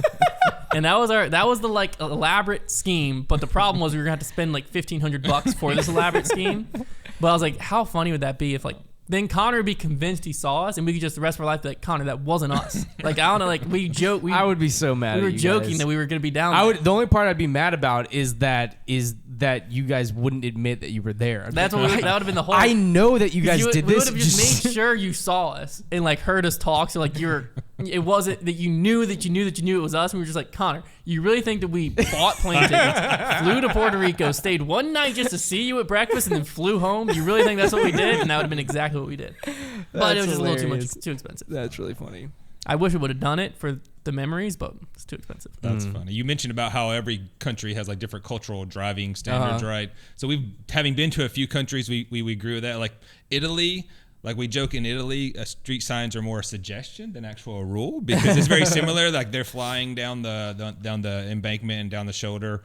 And that was the like elaborate scheme. But the problem was we were gonna have to spend like $1,500 for this elaborate scheme. But I was like, how funny would that be if like then Konner would be convinced he saw us, and we could just the rest of our life be like, Konner, that wasn't us. Like I don't know, like we joke. I would be so mad. We were joking guys. That we were gonna be down there. The only part I'd be mad about is that you guys wouldn't admit that you were there. That would have been the whole. I know that you guys did this. We would have just made sure you saw us and like heard us talk. So like it wasn't that you knew it was us. And we were just like, Konner, you really think that we bought plane tickets, flew to Puerto Rico, stayed one night just to see you at breakfast, and then flew home? You really think that's what we did? And that would have been exactly what we did. But it was just hilarious. A little too expensive. That's really funny. I wish I would have done it for the memories, but it's too expensive. That's funny. You mentioned about how every country has like different cultural driving standards, right? So having been to a few countries, we agree with that. Like Italy, like we joke in Italy, street signs are more a suggestion than actual rule because it's very similar. Like they're flying down the embankment and down the shoulder.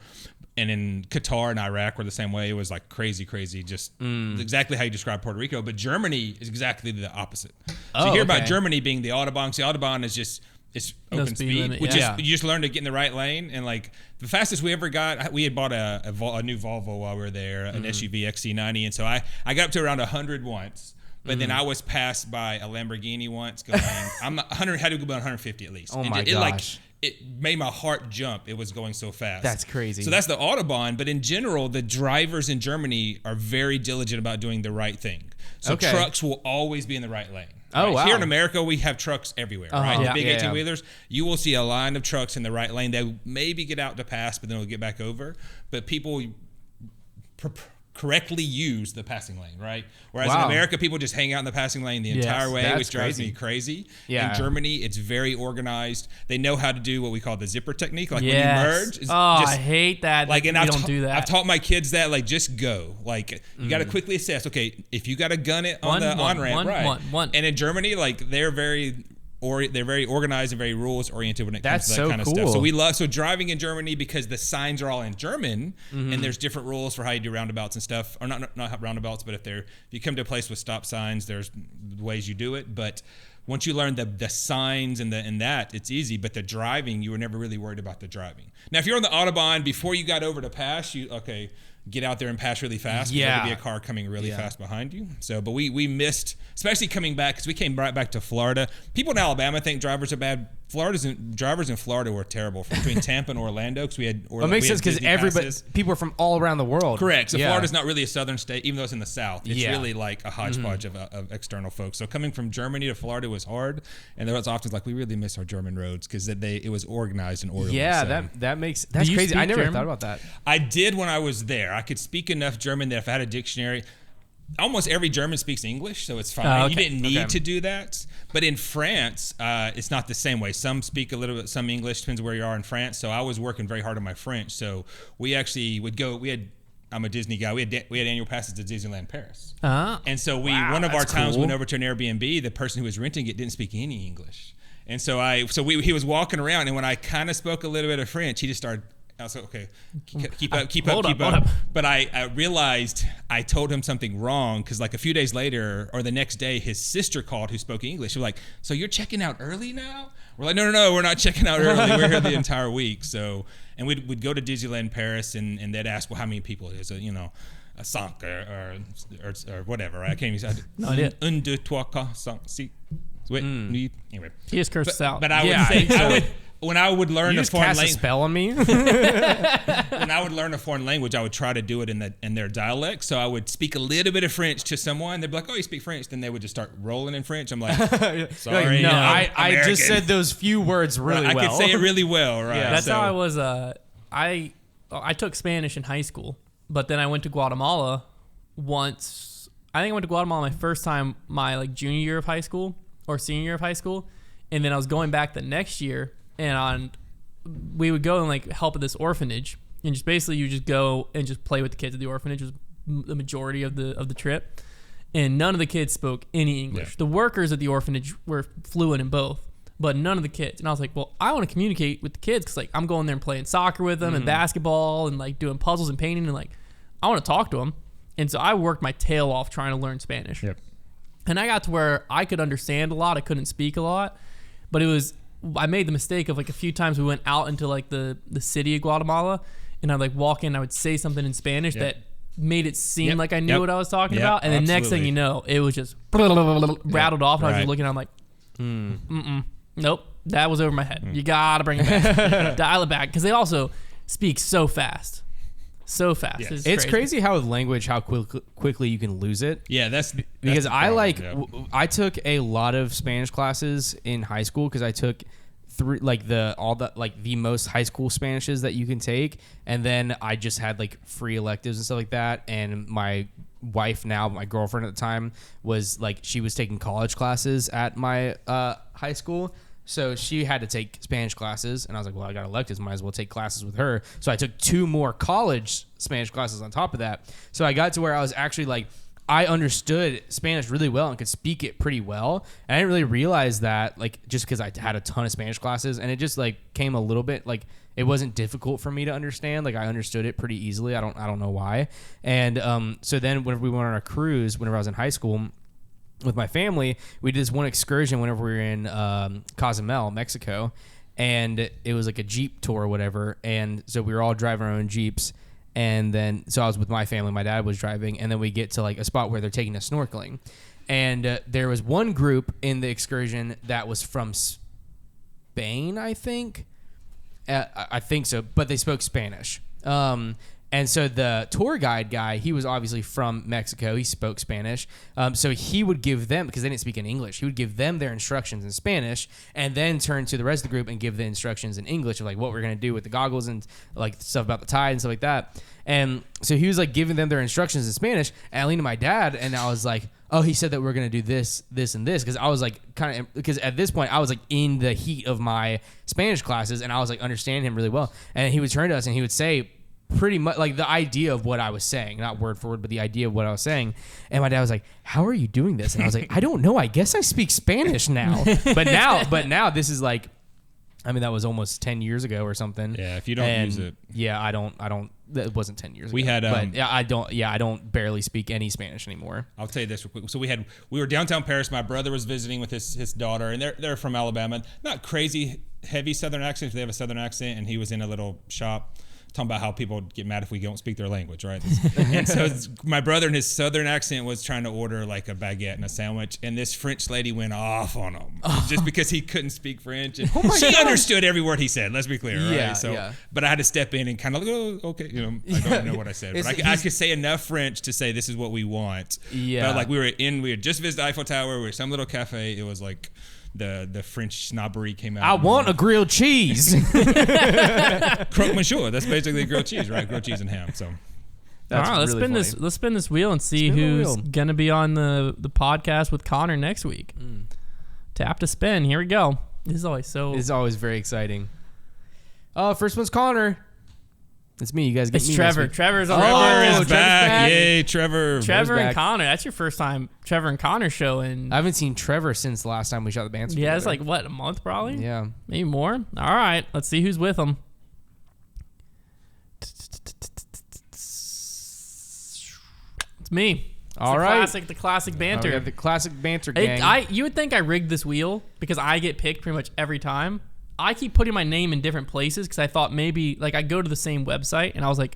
And in Qatar and Iraq were the same way. It was like crazy, just exactly how you describe Puerto Rico. But Germany is exactly the opposite. So you hear about Germany being the Autobahn. So the Autobahn is just it's open speed, limit, which is you just learn to get in the right lane. And like the fastest we ever got, we had bought a new Volvo while we were there, an SUV XC90. And so I got up to around 100 once. But then I was passed by a Lamborghini once going, I'm not 100, had to go about 150 at least. Oh my gosh. It made my heart jump. It was going so fast. That's crazy. So that's the Autobahn. But in general, the drivers in Germany are very diligent about doing the right thing. So trucks will always be in the right lane. Right? Oh, wow. Here in America, we have trucks everywhere, right? The big 18-wheelers, you will see a line of trucks in the right lane. They maybe get out to pass, but then they'll get back over. But people correctly use the passing lane, right? Whereas in America, people just hang out in the passing lane the entire way, which drives me crazy. In Germany, it's very organized. They know how to do what we call the zipper technique, like when you merge. I hate that. Like, and don't do that. I've taught my kids that, like, just go. Like, you got to quickly assess. Okay, if you got to gun it on the on ramp, right? And in Germany, like, they're very organized and very rules oriented when it comes to that kind of stuff. So we love driving in Germany because the signs are all in German and there's different rules for how you do roundabouts and stuff, or not roundabouts, but if you come to a place with stop signs, there's ways you do it. But once you learn the signs and that, it's easy. But the driving, you were never really worried about the driving. Now, if you're on the Autobahn before you got over to pass, get out there and pass really fast. There could be a car coming really fast behind you. So, but we missed, especially coming back, because we came right back to Florida. People in Alabama think drivers are bad. Drivers in Florida were terrible between Tampa and Orlando, because we had. It makes sense because people are from all around the world. Correct. So Florida's not really a southern state, even though it's in the South. It's really like a hodgepodge of external folks. So coming from Germany to Florida was hard, and there was often like we really miss our German roads because it was organized and orderly. Yeah, so. that's crazy. I never thought about that. I did when I was there. I could speak enough German that if I had a dictionary. Almost every German speaks English, so it's fine. You didn't need to do that. But in France, it's not the same way. Some speak a little bit, some English, depends where you are in France. So I was working very hard on my French. So we actually would go, I'm a Disney guy. We had annual passes to Disneyland Paris. And so one of our times went over to an Airbnb. The person who was renting it didn't speak any English. And so he was walking around, and when I kind of spoke a little bit of French, he just started. I was like, okay, keep up. But I realized I told him something wrong because like a few days later or the next day, his sister called who spoke English. She was like, so you're checking out early now? We're like, no, we're not checking out early. We're here the entire week. So, and we'd go to Disneyland Paris and they'd ask, well, how many people is it? A cinq or whatever. Right? I can't even say. No idea. Un, deux, trois, quatre, cinq, six. Anyway. He just cursed out. But I would say, when I would learn a foreign language, spell on me. when I would learn a foreign language, I would try to do it in their dialect. So I would speak a little bit of French to someone. They'd be like, "Oh, you speak French?" Then they would just start rolling in French. I'm like, "Sorry, no, I just said those few words really well. I could say it really well, right?" Yeah, that's how I was. I took Spanish in high school, but then I went to Guatemala once. I think I went to Guatemala my first time, my junior year of high school or senior year of high school, and then I was going back the next year. And we would go and help at this orphanage, and just basically you just go and just play with the kids at the orphanage was the majority of the trip, and none of the kids spoke any English. Yeah. The workers at the orphanage were fluent in both, but none of the kids. And I was like, well, I want to communicate with the kids because I'm going there and playing soccer with them and basketball and doing puzzles and painting and I want to talk to them. And so I worked my tail off trying to learn Spanish. Yep. And I got to where I could understand a lot. I couldn't speak a lot, but I made the mistake of a few times we went out into the city of Guatemala, and I'd walk in, I would say something in Spanish that made it seem like I knew what I was talking about, and the next thing you know, it was just rattled off, and I was just looking, I'm like, nope, that was over my head. You gotta bring it back, dial it back, because they also speak so fast. So fast. Yes. It's crazy how with language, how quickly you can lose it. Yeah, that's because I took a lot of Spanish classes in high school because I took the most high school Spanishes that you can take, and then I just had free electives and stuff like that. And my wife now, my girlfriend at the time, was she was taking college classes at my high school. So she had to take Spanish classes, and I was like, well, I got electives, might as well take classes with her. So I took 2 more college Spanish classes on top of that. So I got to where I was actually I understood Spanish really well and could speak it pretty well. And I didn't really realize that just because I had a ton of Spanish classes, and it just came a little bit it wasn't difficult for me to understand. I understood it pretty easily. I don't know why. And so then whenever we went on our cruise, whenever I was in high school, with my family, we did this one excursion whenever we were in Cozumel, Mexico, and it was a Jeep tour or whatever, and so we were all driving our own Jeeps, and then so I was with my family, my dad was driving, and then we get to a spot where they're taking us snorkeling, and there was one group in the excursion that was from Spain, I think so, but they spoke Spanish. And so the tour guide guy, he was obviously from Mexico. He spoke Spanish. So he would give them, because they didn't speak in English, he would give them their instructions in Spanish and then turn to the rest of the group and give the instructions in English of like what we're going to do with the goggles and like stuff about the tide and stuff like that. And so he was like giving them their instructions in Spanish. And I leaned to my dad and I was like, oh, he said that we're going to do this, this, and this. Because I was like because at this point I was like in the heat of my Spanish classes and I was like understanding him really well. And he would turn to us and he would say, pretty much like the idea of what I was saying, not word for word, but the idea of what I was saying. And my dad was like, how are you doing this? And I was like, I don't know. I guess I speak Spanish now. But now this is like, I mean, that was almost 10 years ago or something. Yeah. If you don't use it. Yeah. I don't, that wasn't 10 years we ago. Had, but yeah, I don't barely speak any Spanish anymore. I'll tell you this real quick. So we were downtown Paris. My brother was visiting with his daughter and they're from Alabama. Not crazy heavy Southern accents. They have a Southern accent and he was in a little shop talking about how people get mad if we don't speak their language, right? And so my brother in his Southern accent was trying to order like a baguette and a sandwich, and this French lady went off on him just because he couldn't speak French. And she understood every word he said. Let's be clear, right? So, but I had to step in and kind of like, oh, okay, I don't know what I said, but I could say enough French to say this is what we want. Yeah. But like we had just visited the Eiffel Tower. We were at some little cafe. It was like. The French snobbery came out. I want a grilled cheese. Croque monsieur. That's basically grilled cheese, right? Grilled cheese and ham. So, all right, let's spin this wheel and see who's gonna be on the podcast with Konner next week. Tap to spin. Here we go. This is always very exciting. First one's Konner. It's me. You guys get me. It's Trevor. Trevor's on the Trevor is back. Yay, Trevor. Trevor and Konner. That's your first time Trevor and Konner show. And I haven't seen Trevor since the last time we shot the Banter. Yeah, it's like, what, a month probably? Yeah. Maybe more? All right. Let's see who's with him. It's me. All right. The classic Banter. We have the classic Banter gang. You would think I rigged this wheel because I get picked pretty much every time. I keep putting my name in different places because I thought maybe like I go to the same website and I was like,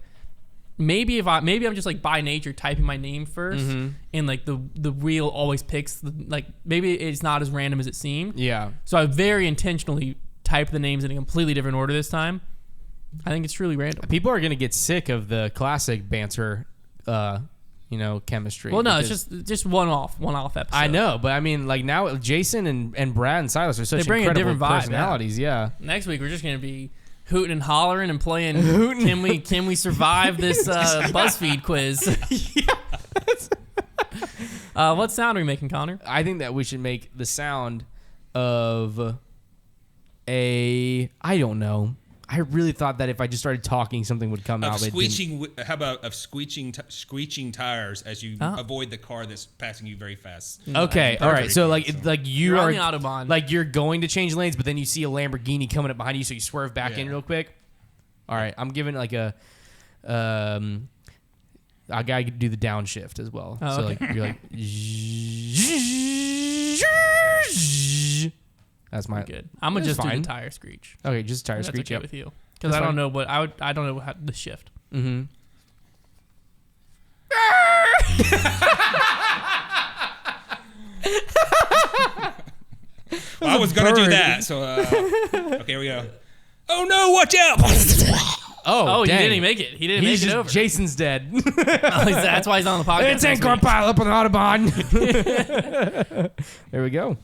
maybe I'm just like by nature typing my name first and like the wheel always picks like maybe it's not as random as it seemed. Yeah. So I very intentionally typed the names in a completely different order this time. I think it's truly random. People are gonna get sick of the classic Banter chemistry. Well, no, it's just one-off episode. I know, but I mean, like now, Jason and Brad and Silas are such incredible different personalities. Yeah. Next week we're just gonna be hooting and hollering and playing. Can we survive this BuzzFeed quiz? What sound are we making, Konner? I think that we should make the sound of I don't know. I really thought that if I just started talking, something would come out. How about of screeching tires as you avoid the car that's passing you very fast? Okay, all right. So like you're on the Autobahn. Like you're going to change lanes, but then you see a Lamborghini coming up behind you, so you swerve back in real quick. All right, I'm giving like I gotta do the downshift as well. Oh, so okay. like you're like. That's my good. I'm gonna just do the tire screech. Okay, just tire screech. Okay with you because I don't know what I don't know how the shift. Mm-hmm. Well, I was gonna do that. So okay, here we go. Oh no! Watch out! Oh, he didn't make it. He didn't make it over. Jason's dead. That's why he's on the podcast. It's in car pile up on the Autobahn. There we go.